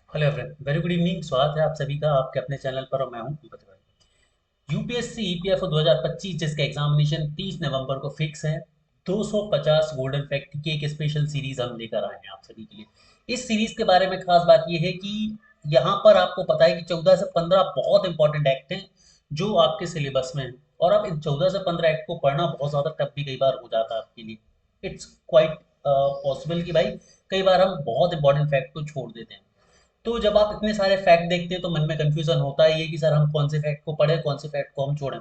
Hello everyone, very good evening. स्वागत है आप सभी का आपके अपने चैनल पर और मैं हूं दीपक तिवारी। यूपीएससी ईपीएफओ 2025 जिसका एग्जामिनेशन 30 नवंबर को फिक्स है। 250 गोल्डन फैक्ट की एक स्पेशल सीरीज हम लेकर आए हैं आप सभी के लिए। इस सीरीज के बारे में खास बात यह है कि यहाँ पर आपको पता है कि 14 से 15 बहुत इंपॉर्टेंट एक्ट हैं जो आपके सिलेबस में हैं। और अब इन 14 से 15 एक्ट को पढ़ना बहुत ज़्यादा टफ भी कई बार हो जाता है आपके लिए। इट्स क्वाइट पॉसिबल कि भाई कई बार हम बहुत इंपॉर्टेंट फैक्ट को छोड़ देते हैं। तो जब आप इतने सारे फैक्ट देखते हैं तो मन में कंफ्यूजन होता ही है कि सर हम कौन से फैक्ट को पढ़ें, कौन से फैक्ट को हम छोड़ें।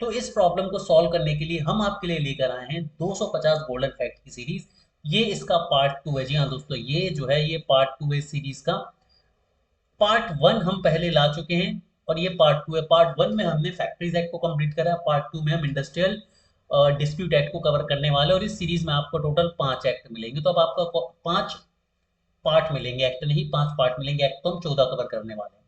तो इस प्रॉब्लम को सॉल्व करने के लिए हम आपके लिए लेकर आए हैं 250 गोल्डन फैक्ट की सीरीज। ये इसका पार्ट टू है। जी हाँ दोस्तों, ये जो है ये पार्ट टू है इस सीरीज का। पार्ट वन हम पहले ला चुके हैं और ये पार्ट टू है। पार्ट वन में हमने फैक्ट्रीज एक्ट को कंप्लीट करा है, पार्ट टू में हम इंडस्ट्रियल डिस्प्यूट एक्ट को कवर करने वाले हैं। और इस सीरीज में आपको टोटल 5 एक्ट मिलेंगे। तो अब आपका 5 पार्ट मिलेंगे, एक्ट नहीं 5 पार्ट मिलेंगे। एक्ट तो हम 14 कवर करने वाले हैं।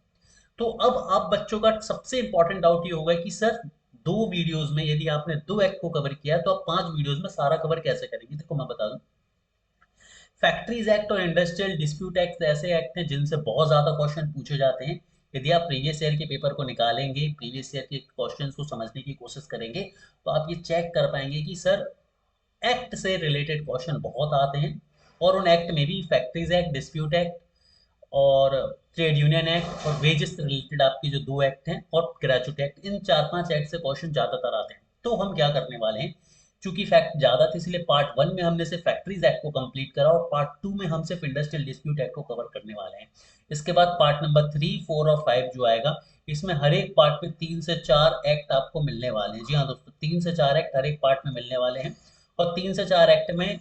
तो अब आप बच्चों का सबसे इंपॉर्टेंट डाउट ये होगा कि सर दो वीडियोस में यदि आपने दो एक्ट को कवर किया तो आप 5 वीडियोस में सारा कवर कैसे करेंगे। देखो मैं बता दूं, फैक्ट्रीज एक्ट और इंडस्ट्रियल डिस्प्यूट एक्ट ऐसे एक्ट हैं जिनसे बहुत ज्यादा क्वेश्चन पूछे जाते हैं। यदि आप प्रीवियस ईयर के पेपर को निकालेंगे, प्रीवियस ईयर के क्वेश्चंस को समझने की कोशिश करेंगे, तो आप ये चेक कर पाएंगे कि सर एक्ट से रिलेटेड क्वेश्चन बहुत आते हैं। और उन एक्ट में भी फैक्ट्रीज एक्ट, डिस्प्यूट एक्ट और ट्रेड यूनियन एक्ट और वेजेस से रिलेटेड आपकी जो दो एक्ट हैं और ग्रेजुएट एक्ट, इन 4-5 एक्ट से क्वेश्चन ज्यादातर आते हैं। तो हम क्या करने वाले हैं, चूंकि फैक्ट ज्यादा थे इसलिए पार्ट वन में हमने सिर्फ फैक्ट्रीज एक्ट को कंप्लीट करा और पार्ट टू में हम सिर्फ इंडस्ट्रियल डिस्प्यूट एक्ट को कवर करने वाले हैं। इसके बाद पार्ट नंबर 3, 4 और 5 जो आएगा, इसमें हर एक पार्ट में 3 से 4 एक्ट आपको मिलने वाले हैं। जी हाँ दोस्तों, 3 से 4 एक्ट हर एक पार्ट में मिलने वाले हैं। और 3 से 4 एक्ट में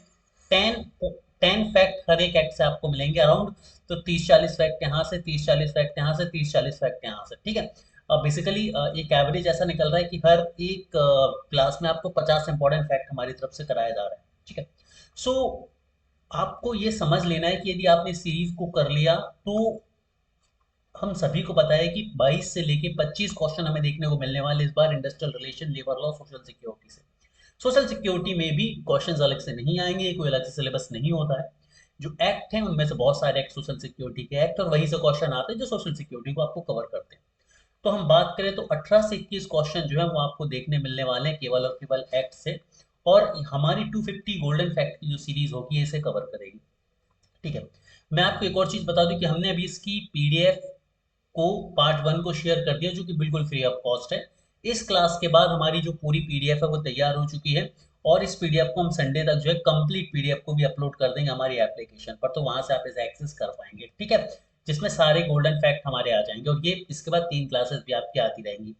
10 फैक्ट हर एक एक्ट से आपको मिलेंगे अराउंड। तो 30-40 फैक्ट यहाँ से, 30-40 फैक्ट यहाँ से, 30-40 फैक्ट यहाँ से, ठीक है। अब बेसिकली एक एवरेज ऐसा निकल रहा है कि हर एक क्लास में आपको 50 इंपॉर्टेंट फैक्ट हमारी तरफ से कराया जा रहा है, ठीक है। सो आपको ये समझ लेना है कि यदि आपने सीरीज को कर लिया तो हम सभी को पता है कि 22 से लेके 25 क्वेश्चन हमें देखने को मिलने वाले इस बार industrial relation, labour law, social security से। सोशल सिक्योरिटी में भी क्वेश्चंस अलग से नहीं आएंगे, कोई अलग से सिलेबस नहीं होता है। जो एक्ट हैं उनमें से बहुत सारे एक्ट सोशल सिक्योरिटी के एक्ट और वहीं से क्वेश्चन आते हैं जो सोशल सिक्योरिटी को आपको कवर करते हैं। तो हम बात करें तो 18 से 21 क्वेश्चन जो है वो आपको देखने मिलने वाले हैं केवल और केवल एक्ट से। और हमारी 250 गोल्डन फैक्ट की जो सीरीज होगी इसे कवर करेगी, ठीक है। मैं आपको एक और चीज बता दूं कि हमने अभी इसकी पीडीएफ को पार्ट वन को शेयर कर दिया जो कि बिल्कुल फ्री ऑफ कॉस्ट है। इस क्लास के बाद हमारी जो पूरी पीडीएफ है वो तैयार हो चुकी है। और इस पीडीएफ को हम संडे तक जो है कंप्लीट पीडीएफ को भी अपलोड कर देंगे हमारी एप्लीकेशन पर, तो वहां से आप इसे एक्सेस कर पाएंगे, ठीक है। जिसमें सारे गोल्डन फैक्ट हमारे आ जाएंगे और ये इसके बाद 3 क्लासेस भी आपकी आती रहेंगी,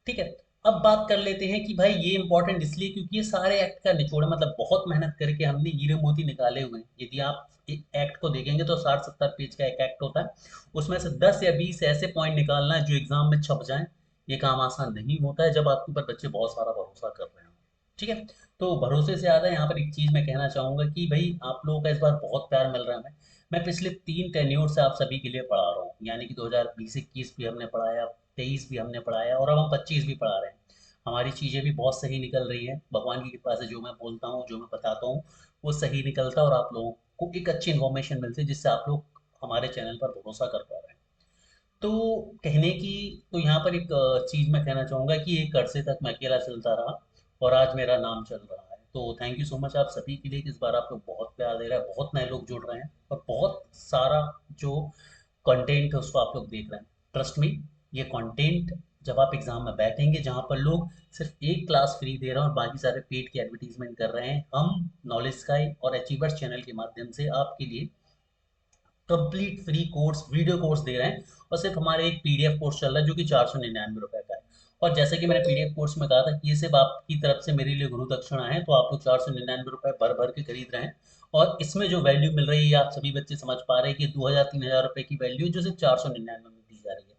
ठीक है। अब बात कर लेते हैं कि भाई ये इंपॉर्टेंट इसलिए क्योंकि ये सारे एक्ट का निचोड़ है, मतलब बहुत मेहनत करके हमने हीरे मोती निकाले हुए हैं। यदि आप एक्ट को देखेंगे तो 60-70 पेज का एक एक्ट होता है। उसमें से 10 या 20 ऐसे पॉइंट निकालना है जो एग्जाम में छप जाएं, ये काम आसान नहीं होता है जब आपके ऊपर बच्चे बहुत सारा भरोसा कर रहे हैं, ठीक है। तो भरोसे से ज्यादा यहाँ पर एक चीज मैं कहना चाहूंगा कि भाई आप लोगों का इस बार बहुत प्यार मिल रहा है हमें। मैं पिछले 3 टेन्योर से आप सभी के लिए पढ़ा रहा हूँ, यानी कि 2020-21 भी हमने पढ़ाया, 23 भी हमने पढ़ाया और अब हम 25 भी पढ़ा रहे हैं। हमारी चीज़ें भी बहुत सही निकल रही हैं भगवान की कृपा से। जो मैं बोलता हूँ, जो मैं बताता हूँ, वो सही निकलता है और आप लोगों को एक अच्छी इन्फॉर्मेशन मिलती है जिससे आप लोग हमारे चैनल पर भरोसा कर पा रहे हैं। तो कहने की तो यहाँ पर एक चीज़ मैं कहना चाहूँगा कि एक अरसे तक मैं अकेला चलता रहा और आज मेरा नाम चल रहा है। तो थैंक यू सो मच आप सभी के लिए कि इस बार आप लोग बहुत प्यार दे रहे हैं, बहुत नए लोग जुड़ रहे हैं और बहुत सारा जो कंटेंट है उसको आप लोग देख रहे हैं। ट्रस्ट मी, ये कंटेंट जब आप एग्जाम में बैठेंगे जहाँ पर लोग सिर्फ एक क्लास फ्री दे रहे हैं और बाकी सारे पेड की एडवर्टीजमेंट कर रहे हैं, हम नॉलेज स्काई और अचीवर्स चैनल के माध्यम से आपके लिए complete free course, video course दे रहे हैं। और सिर्फ हमारे एक पीडीएफ कोर्स चल रहा है जो कि 499 रुपए का है। और जैसे कि मैंने पीडीएफ कोर्स में कहा था कि ये सिर्फ आपकी तरफ से मेरे लिए गुरु दक्षिणा है, तो आप लोग 499 रुपए भर भर के खरीद रहे हैं। और इसमें जो वैल्यू मिल रही है आप सभी बच्चे समझ पा रहे हैं कि 2000-3000 रुपए की वैल्यू जो सिर्फ 499 में दी जा रही है।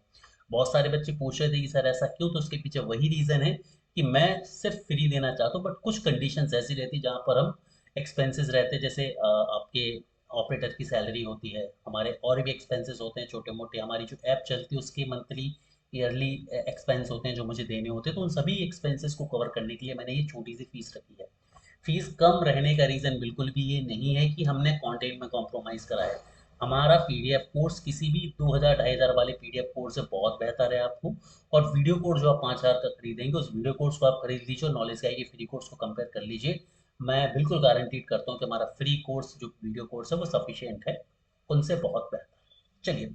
बहुत सारे बच्चे पूछ रहे थे कि सर ऐसा क्यों, तो उसके पीछे वही रीजन है कि मैं सिर्फ फ्री देना चाहता हूँ, बट कुछ कंडीशंस ऐसी रहती जहाँ पर हम एक्सपेंसेस रहते, जैसे आपके ऑपरेटर की सैलरी होती है, हमारे और भी एक्सपेंसेस होते हैं छोटे मोटे, हमारी जो ऐप चलती है उसके मंथली ईयरली एक्सपेंस होते हैं जो मुझे देने होते हैं। तो उन सभी एक्सपेंसेस को कवर करने के लिए मैंने ये छोटी सी फीस रखी है। फीस कम रहने का रीज़न बिल्कुल भी ये नहीं है कि हमने कंटेंट में कॉम्प्रोमाइज़ करा है। हमारा पीडीएफ कोर्स किसी भी 2000 2500 वाले पीडीएफ कोर्स से बहुत बेहतर है आपको। और वीडियो कोर्स जो आप 5000 का खरीदेंगे, उस वीडियो कोर्स को आप खरीद लीजिए और नॉलेज गाइड के फ्री कोर्स को कंपेयर कर लीजिए। मैं बिल्कुल गारंटीड करता हूँ कि हमारा फ्री कोर्स जो वीडियो कोर्स है वो सफिशियंट है, उनसे बहुत बेहतर है। चलिए,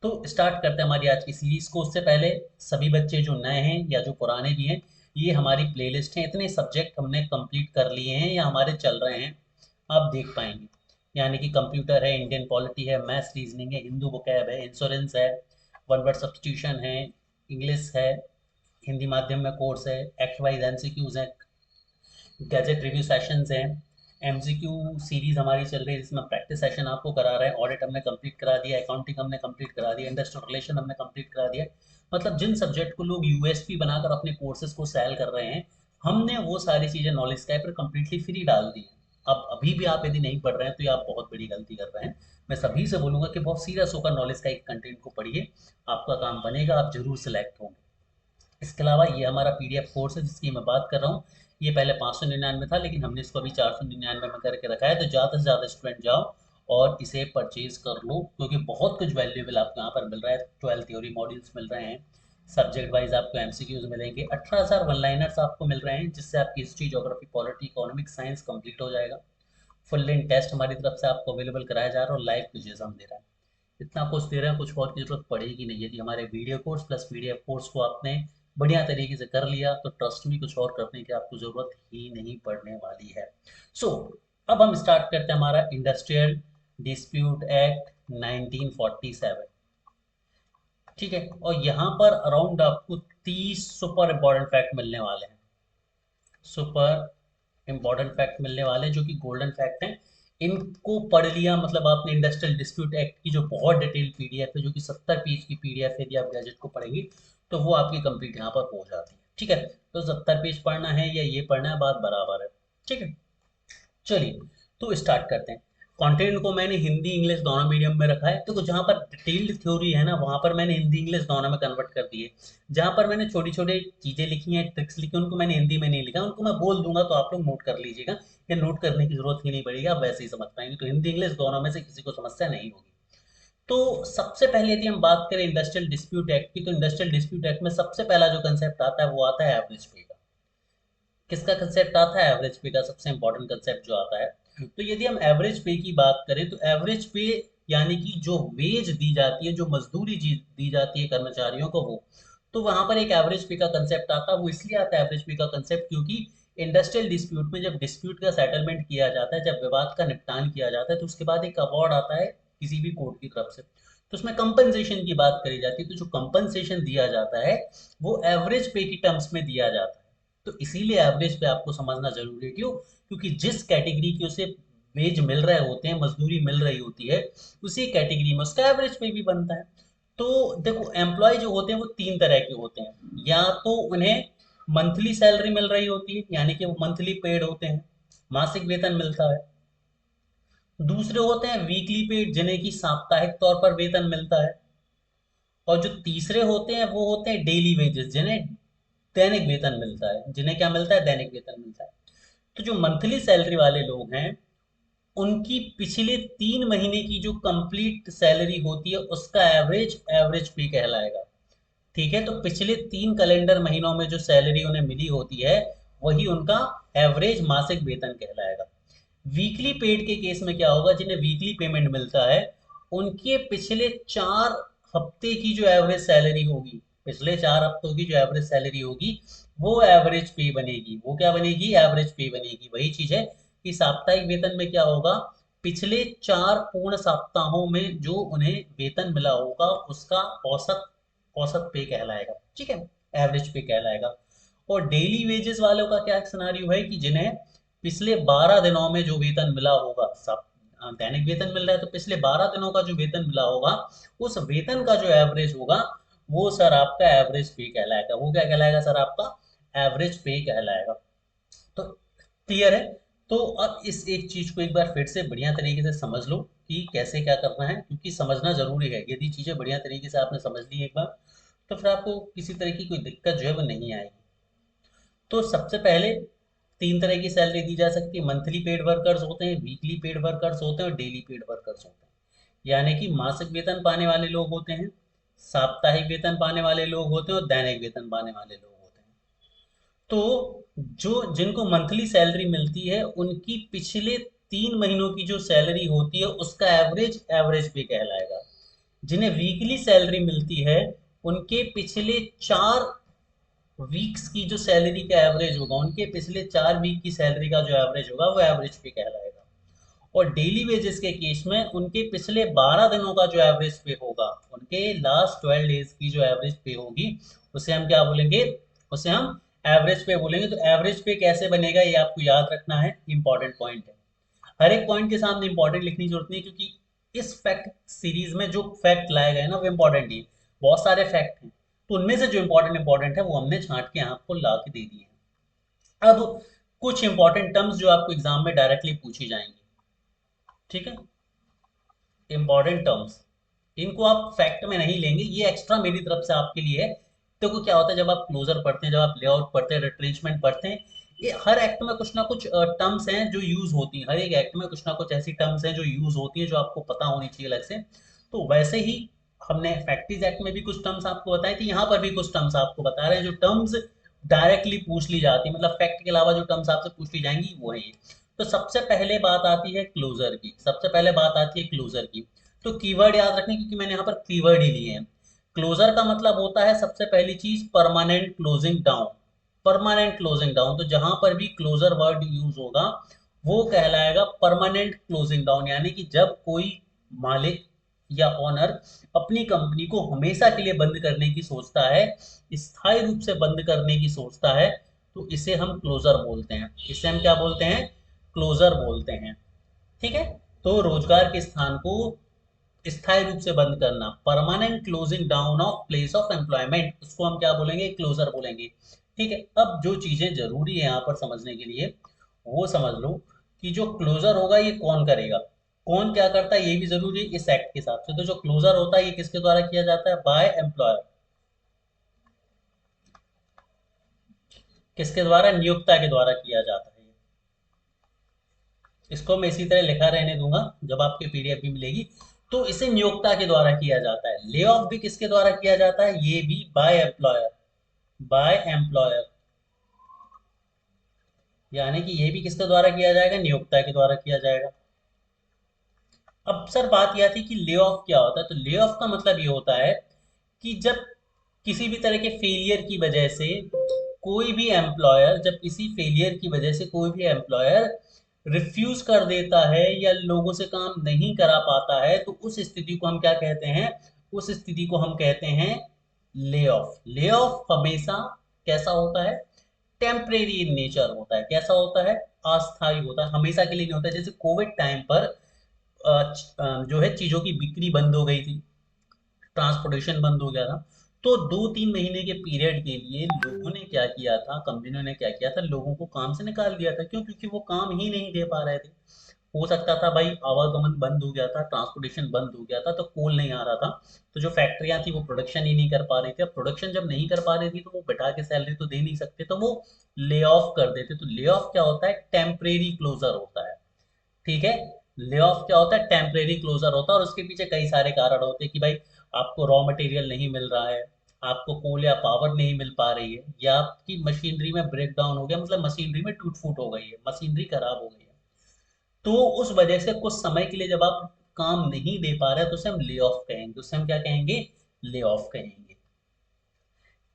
तो स्टार्ट करते हैं हमारी आज की सीरीज को। उससे पहले सभी बच्चे जो नए हैं या जो पुराने भी हैं, ये हमारी प्लेलिस्ट है, इतने सब्जेक्ट हमने कंप्लीट कर लिए हैं या हमारे चल रहे हैं, आप देख पाएंगे। यानी कि कंप्यूटर है, इंडियन पॉलिटी है, मैथ्स रीजनिंग है, हिंदू वोकैब है, इंश्योरेंस है, वन वर्ड सब्सटीट्यूशन है, इंग्लिश है, हिंदी माध्यम में कोर्स है, एक्ट वाइज एमसीक्यूज है, गैजेट रिव्यू सेशंस हैं, एमसीक्यू सीरीज हमारी चल रही है जिसमें प्रैक्टिस सेशन आपको करा रहे हैं, ऑडिट हमने कंप्लीट करा दिया, अकाउंटिंग हमने कंप्लीट करा दिया, इंडस्ट्रियल रिलेशन हमने कंप्लीट करा दिया। मतलब जिन सब्जेक्ट को लोग यूएसपी बनाकर अपने कोर्सेज को सेल कर रहे हैं, हमने वो सारी चीज़ें नॉलेज स्काई पर कंप्लीटली फ्री डाल दी हैं। अब अभी भी आप यदि नहीं पढ़ रहे हैं तो ये आप बहुत बड़ी गलती कर रहे हैं। मैं सभी से बोलूंगा कि बहुत सीरियस होकर नॉलेज का एक कंटेंट को पढ़िए, आपका काम बनेगा, आप जरूर सिलेक्ट होंगे। इसके अलावा ये हमारा पीडीएफ कोर्स है जिसकी मैं बात कर रहा हूँ, ये पहले 599 था, लेकिन हमने इसको अभी 499 में करके रखा है। तो ज़्यादा से ज़्यादा स्टूडेंट जाओ और इसे परचेज कर लो, क्योंकि बहुत कुछ वैल्यूएबल आपको यहाँ पर मिल रहा है। 12 थ्योरी मॉड्यूल्स मिल रहे हैं, सब्जेक्ट वाइज आपको एमसीक्यूज मिलेंगे, 18,000 वन लाइनर्स आपको मिल रहे हैं, जिससे आपकी history, geography, polity, economic, science complete हो जाएगा। फुल लेंथ टेस्ट हमारी तरफ से आपको अवेलेबल कराया जा रहा है और लाइव क्विजेस हम दे रहे हैं। इतना कुछ दे रहे हैं, कुछ और की जरूरत पड़ेगी नहीं। यदि हमारे video course plus PDF course को आपने बढ़िया तरीके से कर लिया तो ट्रस्ट में कुछ और करने की आपको जरूरत ही नहीं पड़ने वाली है। सो अब हम स्टार्ट करते हैं हमारा इंडस्ट्रियल डिस्प्यूट एक्ट 1947। ठीक है, और यहाँ पर अराउंड आपको 30 सुपर इंपॉर्टेंट फैक्ट मिलने वाले हैं। सुपर इंपॉर्टेंट फैक्ट मिलने वाले हैं जो कि गोल्डन फैक्ट हैं। इनको पढ़ लिया मतलब आपने इंडस्ट्रियल डिस्प्यूट एक्ट की जो बहुत डिटेल पीडीएफ है, जो कि 70 पेज की पीडीएफ है, यदि आप गैजेट को पढ़ेंगे तो वो आपकी कंप्लीट यहाँ पर हो जाती है। ठीक है, तो 70 पेज पढ़ना है या ये पढ़ना है, बात बराबर है। ठीक है, चलिए, तो स्टार्ट करते हैं। कंटेंट को मैंने हिंदी इंग्लिश दोनों मीडियम में रखा है, तो जहाँ पर डिटेल्ड थ्योरी है ना, वहाँ पर मैंने हिंदी इंग्लिश दोनों में कन्वर्ट कर दिए। जहाँ पर मैंने छोटी छोटी चीज़ें लिखी हैं, ट्रिक्स लिखी हैं, उनको मैंने हिंदी में नहीं लिखा, उनको मैं बोल दूंगा तो आप लोग नोट कर लीजिएगा। या नोट करने की जरूरत ही नहीं पड़ेगी, आप वैसे ही समझ पाएंगे। तो हिंदी इंग्लिश दोनों में से किसी को समस्या नहीं होगी। तो सबसे पहले यदि हम बात करें इंडस्ट्रियल डिस्प्यूट एक्ट की, तो इंडस्ट्रियल डिस्प्यूट एक्ट में सबसे पहला जो कंसेप्ट आता है वो आता है एवरेज पे का। किसका कंसेप्ट आता है? एवरेज पे का सबसे इंपॉर्टेंट कंसेप्ट जो आता है। तो यदि हम एवरेज पे की बात करें तो एवरेज पे यानी कि जो वेज दी जाती है, जो मजदूरी दी जाती है कर्मचारियों को, वो तो वहां पर एक एवरेज पे का कंसेप्ट आता है। वो इसलिए आता है एवरेज पे का कंसेप्ट क्योंकि इंडस्ट्रियल डिस्प्यूट में जब डिस्प्यूट का सेटलमेंट किया जाता है, जब विवाद का निपटान किया जाता है, तो उसके बाद एक अवार्ड आता है किसी भी कोर्ट की तरफ से। तो उसमें कंपनसेशन की बात करी जाती है। तो जो कंपनसेशन दिया जाता है वो एवरेज पे की टर्म्स में दिया जाता है। तो इसीलिए एवरेज पे आपको समझना जरूरी है। क्यों? क्योंकि जिस कैटेगरी की उसे वेज मिल रहे होते हैं, मजदूरी मिल रही होती है, उसी कैटेगरी में उसका एवरेज पे भी बनता है। तो देखो, एम्प्लॉय जो होते हैं वो तीन तरह के होते हैं। या तो उन्हें मंथली सैलरी मिल रही होती है, यानी कि वो मंथली पेड होते हैं, मासिक वेतन मिलता है। दूसरे होते हैं वीकली पेड, जिन्हें की साप्ताहिक तौर पर वेतन मिलता है। और जो तीसरे होते हैं वो होते हैं डेली वेजेस, जिन्हें दैनिक वेतन मिलता है। जिन्हें क्या मिलता है? दैनिक वेतन मिलता है। तो जो मंथली सैलरी वाले लोग हैं, उनकी पिछले 3 महीने की जो कंप्लीट सैलरी होती है उसका एवरेज एवरेज पे कहलाएगा। ठीक है, तो पिछले 3 कैलेंडर महीनों में जो सैलरी उन्हें मिली होती है वही उनका एवरेज मासिक वेतन कहलाएगा। वीकली पेड के केस में क्या होगा? जिन्हें वीकली पेमेंट मिलता है, उनके पिछले 4 हफ्ते की जो एवरेज सैलरी होगी, पिछले 4 हफ्तों की जो एवरेज सैलरी होगी, वो एवरेज पे बनेगी। वो क्या बनेगी? एवरेज पे बनेगी। वही चीज है कि साप्ताहिक वेतन में क्या होगा? पिछले 4 पूर्ण सप्ताहों में जो उन्हें वेतन मिला होगा उसका औसत औसत पे कहलाएगा। ठीक है, एवरेज पे कहलाएगा। और डेली वेजेस वालों का क्या सिनारियो है कि जिन्हें पिछले 12 दिनों में जो वेतन मिला होगा, सब दैनिक वेतन मिल रहा है, तो पिछले 12 दिनों का जो वेतन मिला होगा, उस वेतन का जो एवरेज होगा वो सर आपका एवरेज पे कहलाएगा। वो क्या कहलाएगा सर? आपका एवरेज पे कहलाएगा। तो क्लियर है? तो अब इस एक चीज को एक बार फिर से बढ़िया तरीके से समझ लो कि कैसे क्या करना है, क्योंकि समझना जरूरी है। यदि चीजें बढ़िया तरीके से आपने समझ ली एक बार, तो फिर आपको किसी तरह की कोई दिक्कत जो है वो नहीं आएगी। तो सबसे पहले 3 तरह की सैलरी दी जा सकती है। मंथली पेड वर्कर्स होते हैं, वीकली पेड वर्कर्स होते हैं और डेली पेड वर्कर्स होते हैं। यानी कि मासिक वेतन पाने वाले लोग होते हैं, साप्ताहिक वेतन पाने वाले लोग होते हैं और दैनिक वेतन पाने वाले लोग होते हैं। तो जो जिनको मंथली सैलरी मिलती है उनकी पिछले 3 महीनों की जो सैलरी होती है उसका एवरेज एवरेज पे कहलाएगा। जिन्हें वीकली सैलरी मिलती है उनके पिछले 4 वीक्स की जो सैलरी का एवरेज होगा, उनके पिछले 4 वीक की सैलरी का जो एवरेज होगा वो एवरेज पे कहलाएगा। और डेली वेजेस के केस में उनके पिछले 12 दिनों का जो एवरेज पे होगा, उनके लास्ट 12 डेज की जो एवरेज पे होगी, उसे हम क्या बोलेंगे, उसे हम एवरेज पे बोलेंगे। तो एवरेज पे कैसे बनेगा ये आपको याद रखना है, इंपॉर्टेंट पॉइंट है। हर एक पॉइंट के सामने इंपॉर्टेंट लिखने की जरूरत नहीं है, क्योंकि इस फैक्ट सीरीज में जो फैक्ट लाए गए ना वो इंपॉर्टेंट ही है। बहुत सारे फैक्ट हैं, तो उनमें से जो इंपॉर्टेंट इंपॉर्टेंट है वो हमने छांट के आपको ला के दे दिए हैं। अब कुछ इंपॉर्टेंट टर्म्स जो आपको एग्जाम में डायरेक्टली पूछी जाएंगी, ठीक है। इंपॉर्टेंट टर्म्स, इनको आप फैक्ट में नहीं लेंगे, ये एक्स्ट्रा मेरी तरफ से आपके लिए है। देखो क्या होता है, जब आप क्लोजर पढ़ते हैं, जब आप लेआउट पढ़ते हैं, रिट्रेंचमेंट पढ़ते हैं, ये हर एक्ट में कुछ ना कुछ टर्म्स हैं जो यूज होती हैं। हर एक एक्ट में कुछ ना कुछ ऐसी टर्म्स हैं जो यूज होती हैं, जो आपको पता होनी चाहिए अलग से। तो वैसे ही हमने फैक्ट्रीज एक्ट में भी कुछ टर्म्स आपको बताए थे, यहाँ पर भी कुछ टर्म्स आपको बता रहे हैं जो टर्म्स डायरेक्टली पूछ ली जाती है, मतलब फैक्ट के अलावा जो टर्म्स आपसे पूछ ली जाएंगी वो है ये। तो सबसे पहले बात आती है क्लोजर की, सबसे पहले बात आती है क्लोजर की। तो कीवर्ड याद रखने, क्योंकि मैंने यहाँ पर कीवर्ड ही लिए हैं। क्लोजर का मतलब होता है सबसे पहली चीज permanent closing down. Permanent closing down, तो जहां पर भी क्लोजर वर्ड यूज होगा वो कहलाएगा परमानेंट क्लोजिंग डाउन। यानी कि जब कोई मालिक या ओनर अपनी कंपनी को हमेशा के लिए बंद करने की सोचता है, स्थायी रूप से बंद करने की सोचता है, तो इसे हम क्लोजर बोलते हैं। इसे हम क्या बोलते हैं, क्लोजर बोलते हैं, ठीक है। तो रोजगार के स्थान को स्थायी रूप से बंद करना, permanent closing down of place of employment, उसको हम क्या बोलेंगे, क्लोजर बोलेंगे। ठीक है। अब जो चीजें जरूरी है यहाँ पर समझने के लिए वो समझ लो कि जो क्लोजर होगा ये कौन करेगा, कौन क्या करता है, ये भी जरूरी है इस एक्ट के हिसाब से। तो जो क्लोजर होता है ये किसके द्वारा किया जाता है, बाय एम्प्लॉयर। किसके द्वारा, नियोक्ता के द्वारा किया जाता है। इसको मैं इसी तरह लिखा रहने दूंगा, जब आपके पीडीएफ भी मिलेगी। तो इसे नियोक्ता के द्वारा किया जाता है। ले ऑफ भी किसके द्वारा किया जाता है, ये भी बाय एम्प्लॉयर। बाय एम्प्लॉयर, यानी कि ये भी किसके द्वारा किया जाएगा, नियोक्ता के द्वारा किया जाएगा। अब सर बात यह थी कि ले ऑफ क्या होता है, तो ले ऑफ का मतलब ये होता है कि जब किसी भी तरह के फेलियर की वजह से कोई भी एम्प्लॉयर, जब किसी फेलियर की वजह से कोई भी एम्प्लॉयर रिफ्यूज कर देता है या लोगों से काम नहीं करा पाता है, तो उस स्थिति को हम क्या कहते हैं, उस स्थिति को हम कहते हैं ले ऑफ। ले ऑफ हमेशा कैसा होता है, टेम्परेरी इन नेचर होता है। कैसा होता है, अस्थायी होता है, हमेशा के लिए नहीं होता है। जैसे कोविड टाइम पर जो है चीजों की बिक्री बंद हो गई थी, ट्रांसपोर्टेशन बंद हो गया था। तो 2-3 महीने के पीरियड के लिए लोगों ने क्या किया था, कंपनियों ने क्या किया था, लोगों को काम से निकाल दिया था। क्यों, क्योंकि वो काम ही नहीं दे पा रहे थे। हो सकता था भाई आवागमन बंद हो गया था, ट्रांसपोर्टेशन बंद हो गया था, तो कोल नहीं आ रहा था, तो जो फैक्ट्रियां थी वो प्रोडक्शन ही नहीं कर पा रही थी। अब प्रोडक्शन जब नहीं कर पा रही थी तो वो बैठा के सैलरी तो दे नहीं सकते, तो वो ले ऑफ कर देते। तो ले ऑफ क्या होता है, टेम्परेरी क्लोजर होता है, ठीक है। ले ऑफ क्या होता है, टेम्परेरी क्लोजर होता है। और उसके पीछे कई सारे कारण होते हैं कि भाई आपको रॉ मटेरियल नहीं मिल रहा है, आपको कोल या पावर नहीं मिल पा रही है, या आपकी मशीनरी में ब्रेक डाउन हो गया, मतलब मशीनरी में टूट फूट हो गई है, मशीनरी खराब हो गई है। तो उस वजह से कुछ समय के लिए जब आप काम नहीं दे पा रहे हैं तो उसे हम ले ऑफ कहेंगे, उसे हम क्या कहेंगे, ले ऑफ कहेंगे।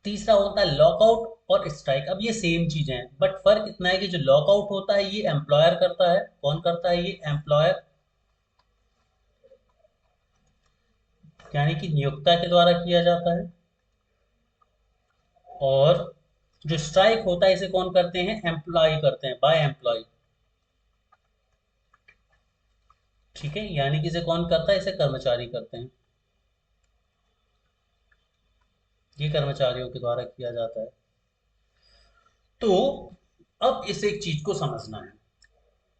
तीसरा होता है लॉकआउट और स्ट्राइक। अब ये सेम चीजें हैं, बट फर्क इतना है कि जो लॉकआउट होता है ये एम्प्लॉयर करता है। कौन करता है, ये एम्प्लॉयर, यानी कि नियोक्ता के द्वारा किया जाता है। और जो स्ट्राइक होता है इसे कौन करते हैं, एम्प्लॉय करते हैं, बाय एम्प्लॉय। ठीक है, यानी कि इसे कौन करता है, इसे कर्मचारी करते हैं, ये कर्मचारियों के द्वारा किया जाता है। तो अब इस एक चीज को समझना है।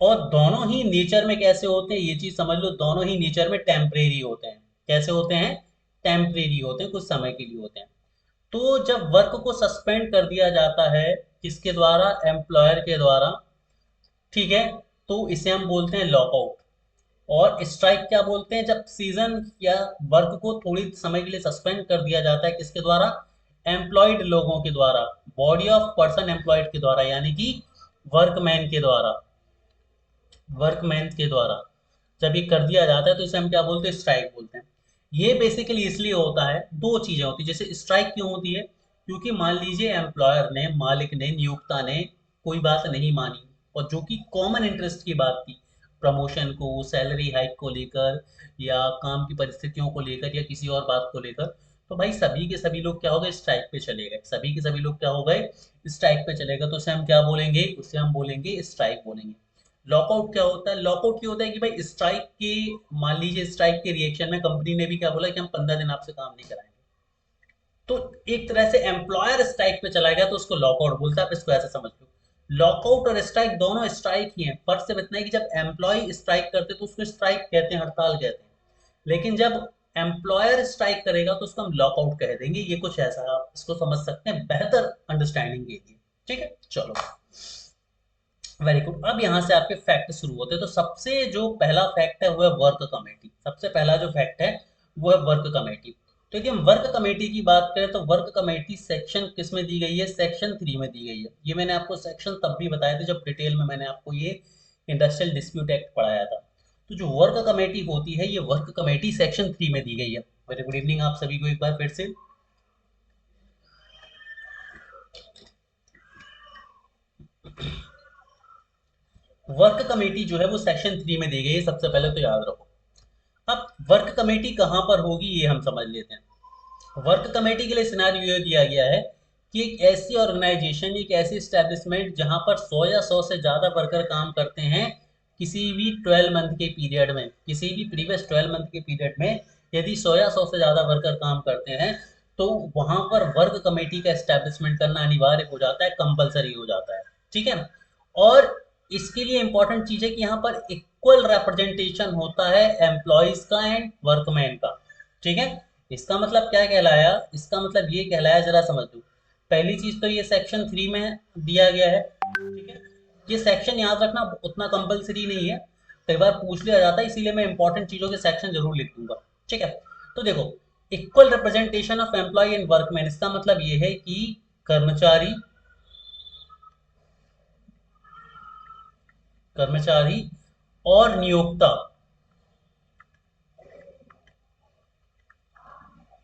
और दोनों ही नेचर में कैसे होते हैं, ये चीज समझ लो, दोनों ही नेचर में टेम्परेरी होते हैं। कैसे होते हैं, टेम्परेरी होते हैं, कुछ समय के लिए होते हैं। तो जब वर्क को सस्पेंड कर दिया जाता है, किसके द्वारा, एम्प्लॉयर के द्वारा, ठीक है, तो इसे हम बोलते हैं लॉकआउट। और स्ट्राइक क्या बोलते हैं, जब सीजन या वर्क को थोड़ी समय के लिए सस्पेंड कर दिया जाता है, किसके द्वारा, एम्प्लॉयड लोगों के द्वारा, बॉडी ऑफ पर्सन एम्प्लॉयड के द्वारा, यानी कि वर्कमैन के द्वारा, वर्कमैन के द्वारा जब ये कर दिया जाता है तो इसे हम क्या बोलते हैं, स्ट्राइक बोलते हैं। ये बेसिकली इसलिए होता है, दो चीजें होती है, जैसे स्ट्राइक क्यों होती है, क्योंकि मान लीजिए एम्प्लॉयर ने, मालिक ने, नियोक्ता ने कोई बात नहीं मानी, और जो कि कॉमन इंटरेस्ट की बात थी, प्रमोशन को, सैलरी हाइक को लेकर, या काम की परिस्थितियों को लेकर, या किसी और बात को लेकर, तो भाई सभी के सभी लोग क्या हो गए, स्ट्राइक पे चले गए, सभी के सभी लोग क्या हो गए, स्ट्राइक पे चले गए, तो उसे हम क्या बोलेंगे, उसे हम बोलेंगे स्ट्राइक बोलेंगे। लॉकआउट क्या होता है, लॉकआउट क्या होता है कि भाई स्ट्राइक के, मान लीजिए स्ट्राइक के रिएक्शन में कंपनी ने भी क्या बोला कि हम 15 दिन आपसे काम नहीं कराएंगे, तो एक तरह से एम्प्लॉयर स्ट्राइक पे चला गया तो उसको लॉकआउट बोलता है, आप इसको ऐसे समझ लो। लॉकआउट और स्ट्राइक दोनों स्ट्राइक ही हैं, फर्क सिर्फ इतना है कि जब एम्प्लॉय स्ट्राइक करते तो उसको स्ट्राइक कहते हैं, हड़ताल कहते हैं, लेकिन जब एम्प्लॉयर स्ट्राइक करेगा तो उसको हम लॉकआउट कह देंगे। ये कुछ ऐसा आप इसको समझ सकते हैं बेहतर अंडरस्टैंडिंग के लिए। ठीक है, चलो, वेरी गुड। अब यहाँ से आपके फैक्ट शुरू होते हैं। तो सबसे जो पहला फैक्ट है वो है वर्क कमेटी। सबसे पहला जो फैक्ट है वो है वर्क कमेटी। तो यदि हम वर्क कमेटी की बात करें तो वर्क कमेटी सेक्शन किस में दी गई है, सेक्शन 3 में दी गई है। ये मैंने आपको सेक्शन तब भी बताए थे जब डिटेल में मैंने आपको ये इंडस्ट्रियल डिस्प्यूट एक्ट पढ़ाया था। तो जो वर्क कमेटी होती है, ये वर्क कमेटी सेक्शन 3 में दी गई है। वेरी गुड इवनिंग आप सभी को एक बार फिर से। वर्क कमेटी जो है वो सेक्शन 3 में दी गई है, सबसे पहले तो याद रखो। अब वर्क कमेटी कहाँ पर होगी ये हम समझ लेते हैं। वर्क कमेटी के लिए सिनेरियो ये दिया गया है कि एक ऐसी ऑर्गेनाइजेशन, एक ऐसी स्टैब्लिशमेंट जहां पर 100 या 100 से ज़्यादा वर्कर काम करते हैं किसी भी 12 मंथ के पीरियड में, किसी भी प्रीवियस 12 मंथ के पीरियड में यदि 100 या 100 से ज़्यादा वर्कर काम करते हैं तो वहां पर वर्क कमेटी का एस्टैब्लिशमेंट करना अनिवार्य हो जाता है, कंपलसरी हो जाता है। ठीक है, और इसके लिए इंपॉर्टेंट चीज है कि यहाँ पर इक्वल रिप्रेजेंटेशन होता है एम्प्लॉयज का एंड वर्कमैन का। ठीक है, इसका मतलब क्या कहलाया, इसका मतलब ये कहलाया, जरा समझ लो। पहली चीज तो ये सेक्शन 3 में दिया गया है। ठीक है, ये सेक्शन याद रखना उतना कंपलसरी नहीं है, कई बार पूछ लिया जाता है, इसीलिए मैं इंपॉर्टेंट चीजों के सेक्शन जरूर लिख दूंगा। ठीक है, तो देखो, equal representation of employ and workman, इसका मतलब ये है कि कर्मचारी, कर्मचारी और नियोक्ता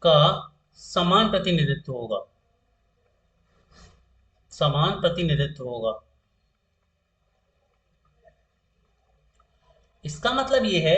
का समान प्रतिनिधित्व होगा, समान प्रतिनिधित्व होगा। इसका मतलब ये है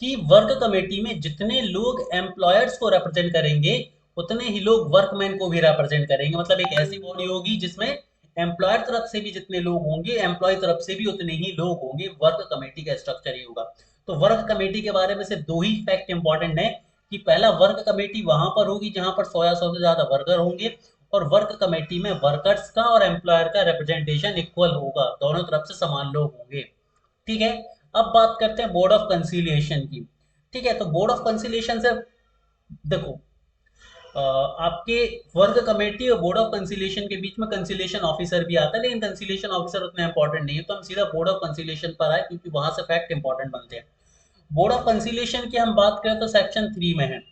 कि वर्क कमेटी में जितने लोग एम्प्लॉयर्स को रिप्रेजेंट करेंगे उतने ही लोग वर्कमैन को भी रिप्रेजेंट करेंगे। मतलब एक ऐसी बॉडी होगी जिसमें एम्प्लॉयर तरफ से भी जितने लोग होंगे, एम्प्लॉय तरफ से भी उतने ही लोग होंगे। वर्क कमेटी का स्ट्रक्चर ये होगा। तो वर्क कमेटी के बारे में सिर्फ दो ही फैक्ट इंपॉर्टेंट है कि पहला, वर्क कमेटी वहां पर होगी जहां पर 100 या 100 से ज्यादा वर्कर होंगे, और वर्क कमेटी में वर्कर्स का और एम्प्लॉयर का रिप्रेजेंटेशन इक्वल होगा, दोनों तरफ से समान लोग होंगे। ठीक है, अब बात करते हैं बोर्ड ऑफ कंसीलिएशन की। ठीक है, तो बोर्ड ऑफ कंसीलिएशन से देखो, आपके वर्क कमेटी और बोर्ड ऑफ कंसीलिएशन के बीच में कंसीलिएशन ऑफिसर भी आता है, लेकिन कंसीलिएशन ऑफिसर उतना इंपॉर्टेंट नहीं है, तो हम सीधा बोर्ड ऑफ कंसीलिएशन पर आए क्योंकि वहां से फैक्ट इंपॉर्टेंट बनते हैं। बोर्ड ऑफ कंसीलिएशन की हम बात करें तो सेक्शन 3 में है।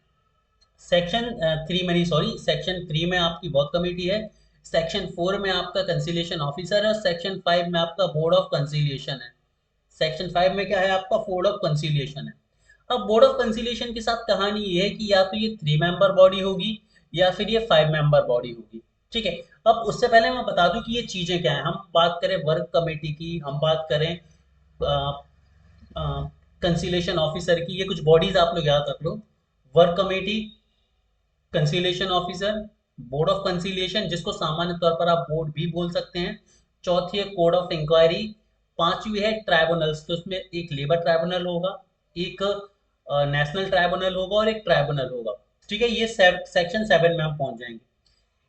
सेक्शन 3 में नहीं, सॉरी, सेक्शन 3 में आपकी वर्क कमेटी है, सेक्शन 4 में आपका कंसीलिएशन ऑफिसर है, और सेक्शन 5 में आपका बोर्ड ऑफ कंसीलिएशन है। सेक्शन 5 में क्या है आपका, बोर्ड ऑफ कंसीलिएशन है। अब बोर्ड ऑफ कंसीलिएशन के साथ कहानी ये है कि या तो ये 3 मेंबर बॉडी होगी या फिर ये 5 मेंबर बॉडी होगी। ठीक है, अब उससे पहले मैं बता दूं कि ये चीजें क्या है। हम बात करें वर्क कमेटी की, हम बात करें कंसीलिएशन ऑफिसर की, ये कुछ बॉडीज आप लोग याद रख लो। Work committee, conciliation officer, board of conciliation जिसको सामान्य तौर पर आप बोर्ड भी बोल सकते हैं, चौथी है कोड ऑफ इंक्वायरी, पांचवी है ट्राइब्यूनल्स, तो उसमें एक लेबर ट्राइब्यूनल होगा, एक नेशनल ट्राइब्यूनल होगा और एक ट्राइब्यूनल होगा। ठीक है, ये सेक्शन 7 में हम पहुंच जाएंगे।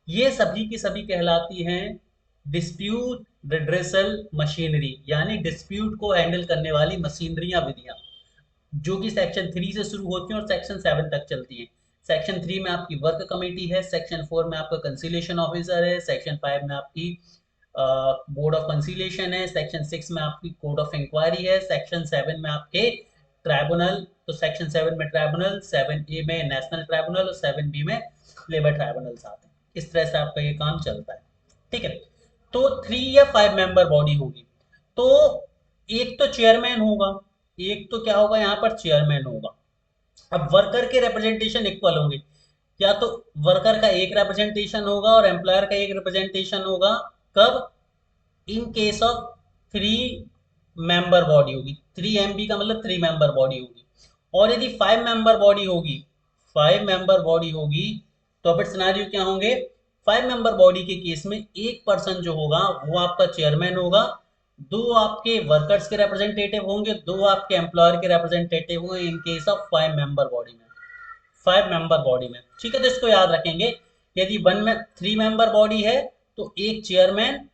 ये सभी की सभी कहलाती हैं डिस्प्यूट रिड्रेसल मशीनरी, यानी डिस्प्यूट को हैंडल करने वाली मशीनरियां, विधियां, जो कि सेक्शन 3 से शुरू होती है और सेक्शन 7 तक चलती है। सेक्शन 3 में आपकी वर्क कमेटी है, सेक्शन 4 में आपका कंसीलिएशन ऑफिसर है, सेक्शन 5 में आपकी बोर्ड ऑफ कंसीलिएशन है, सेक्शन 6 में आपकी कोड ऑफ इंक्वायरी है, सेक्शन 7 में आपके ट्राइब्यूनल, तो सेक्शन 7 में ट्राइब्यूनल, 7A में नेशनल ट्राइब्यूनल और 7B में लेबर ट्राइब्यूनल्स आते हैं। इस तरह से आपका ये काम चलता है, ठीक है। तो 3 या 5 मेंबर बॉडी होगी, तो एक तो चेयरमैन होगा, एक तो क्या होगा यहाँ पर चेयरमैन होगा। अब वर्कर के रिप्रेजेंटेशन इक्वल होंगे, या तो वर्कर का एक रिप्रेजेंटेशन होगा और एम्प्लॉयर का एक रिप्रेजेंटेशन होगा। कब? In case of 3 member body होगी, 3 MB का मतलब 3 मेंबर बॉडी होगी। और यदि 5 मेंबर बॉडी होगी, 5 मेंबर बॉडी होगी, तो फिर सिनारियो क्या होंगे? 5 मेंबर बॉडी के केस में एक पर्सन जो होगा वो आपका चेयरमैन होगा, दो आपके वर्कर्स के रिप्रेजेंटेटिव होंगे, दो आपके एम्प्लॉयर के रिप्रेजेंटेटिव होंगे in case of 5 member body में, 5 मेंबर बॉडी में, ठीक है। तो इसको याद रखेंगे, यदि 3 मेंबर बॉडी है तो एक चेयरमैन,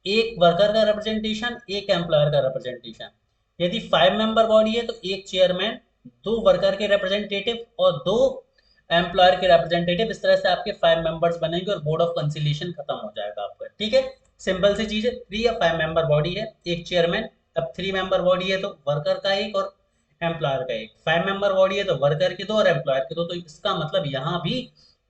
एक वर्कर का रिप्रेजेंटेशन, एक एम्प्लॉयर का रिप्रेजेंटेशन। यदि 5 मेंबर बॉडी है तो एक चेयरमैन, दो वर्कर के रिप्रेजेंटेटिव और दो एम्प्लॉयर के रिप्रेजेंटेटिव। इस तरह से आपके 5 मेंबर्स बनेंगे और बोर्ड ऑफ कंसिलिएशन खत्म हो जाएगा आपका, ठीक है। सिंपल सी चीज है, 3 या 5 मेंबर बॉडी है, एक चेयरमैन। अब 3 मेंबर बॉडी है तो वर्कर का एक और एम्प्लॉयर का एक। 5 मेंबर बॉडी है तो वर्कर के दो और एम्प्लॉयर के दो। तो इसका मतलब यहाँ भी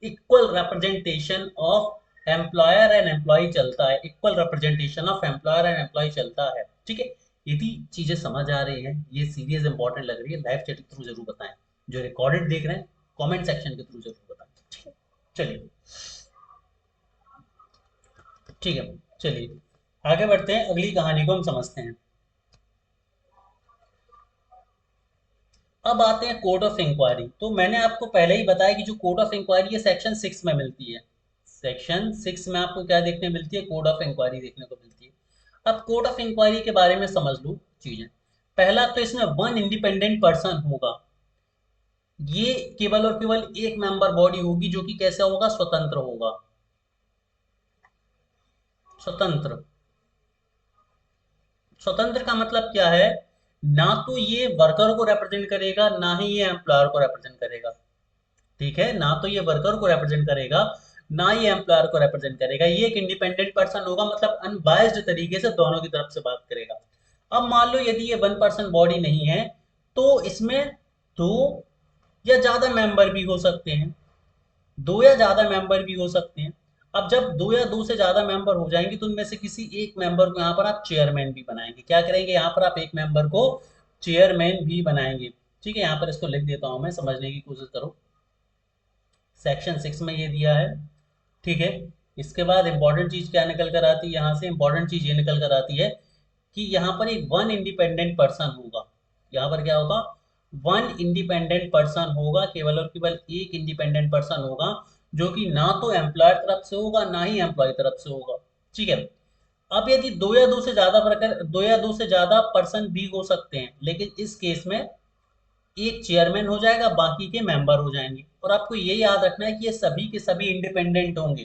equal representation of employer and employ चलता है, equal representation of employer and employ चलता है, ठीक है। यदि चीजें समझ आ रही हैं, ये सीरीज इंपॉर्टेंट लग रही है, लाइव चैट के थ्रू जरूर बताएं। जो रिकॉर्डेड देख रहे हैं कमेंट सेक्शन के थ्रू जरूर बताएं, ठीक है। चलिए, ठीक है, चलिए आगे बढ़ते हैं, अगली कहानी को हम समझते हैं। अब आते हैं कोड ऑफ इंक्वायरी। तो मैंने आपको पहले ही बताया कि जो कोड ऑफ इंक्वायरी है सेक्शन 6 में मिलती है। सेक्शन 6 में आपको क्या देखने मिलती है? कोड ऑफ इंक्वायरी देखने को मिलती है। अब कोड ऑफ इंक्वायरी के बारे में समझ लो चीजें। पहला तो इसमें वन इंडिपेंडेंट पर्सन होगा, ये केवल और केवल एक मेंबर बॉडी होगी जो कि कैसा होगा? स्वतंत्र होगा, स्वतंत्र। स्वतंत्र का मतलब क्या है? ना तो ये वर्कर को रिप्रेजेंट करेगा, ना ही ये एम्प्लॉयर को रिप्रेजेंट करेगा, ठीक है। ना तो ये वर्कर को रिप्रेजेंट करेगा, ना ये एम्प्लॉयर को रिप्रेजेंट करेगा। ये एक इंडिपेंडेंट पर्सन होगा, मतलब अनबायस्ड तरीके से दोनों की तरफ से बात करेगा। अब मान लो यदि ये 1 पर्सन बॉडी नहीं है, तो इसमें दो या ज्यादा मेंबर भी हो सकते हैं, दो या ज्यादा मेंबर भी हो सकते हैं। अब जब दो या दो से ज्यादा मेंबर हो जाएंगे तो उनमें से किसी एक मेंबर को यहाँ पर आप चेयरमैन भी बनाएंगे। क्या करेंगे? यहाँ पर आप एक मेंबर को चेयरमैन भी बनाएंगे, ठीक है। यहाँ पर इसको लिख देता हूं मैं, समझने की कोशिश करो। सेक्शन 6 में ये दिया है, ठीक है। इसके बाद इंपॉर्टेंट चीज क्या निकल कर आती है यहाँ से? इंपॉर्टेंट चीज ये निकल कर आती है कि यहाँ पर एक वन इंडिपेंडेंट पर्सन होगा। यहाँ पर क्या होगा? वन इंडिपेंडेंट पर्सन होगा, केवल और केवल एक इंडिपेंडेंट पर्सन होगा, जो कि ना तो एम्प्लॉयर तरफ से होगा ना ही एम्प्लॉय तरफ से होगा, ठीक है। अब यदि दो या दो से ज्यादा पर्सन भी हो सकते हैं, लेकिन इस केस में एक चेयरमैन हो जाएगा, बाकी के मेंबर हो जाएंगे। और आपको ये याद रखना है कि ये सभी के सभी इंडिपेंडेंट होंगे,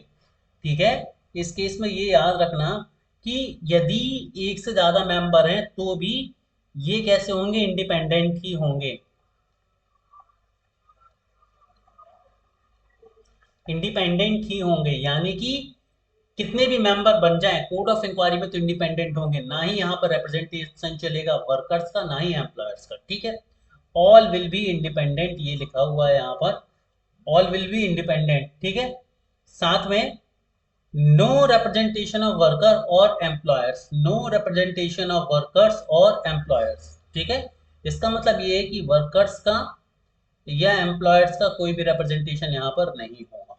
ठीक है। इस केस में ये याद रखना कि यदि एक से ज्यादा मेंबर हैं तो भी ये कैसे होंगे? इंडिपेंडेंट ही होंगे, इंडिपेंडेंट ही होंगे। यानी कि कितने भी मेंबर बन जाएं कोर्ट ऑफ इंक्वायरी में तो इंडिपेंडेंट होंगे, ना ही यहाँ पर रिप्रेजेंटेशन चलेगा वर्कर्स का ना ही एम्प्लॉयर्स का, ठीक है। ऑल विल बी इंडिपेंडेंट, ये लिखा हुआ है यहाँ पर, ऑल विल बी इंडिपेंडेंट, ठीक है। साथ में नो रिप्रेजेंटेशन ऑफ वर्कर और employers, no representation of workers और एम्प्लॉयर्स, ठीक है। इसका मतलब ये है कि वर्कर्स का या एम्प्लॉयर्स का कोई भी रिप्रेजेंटेशन यहाँ पर नहीं होगा।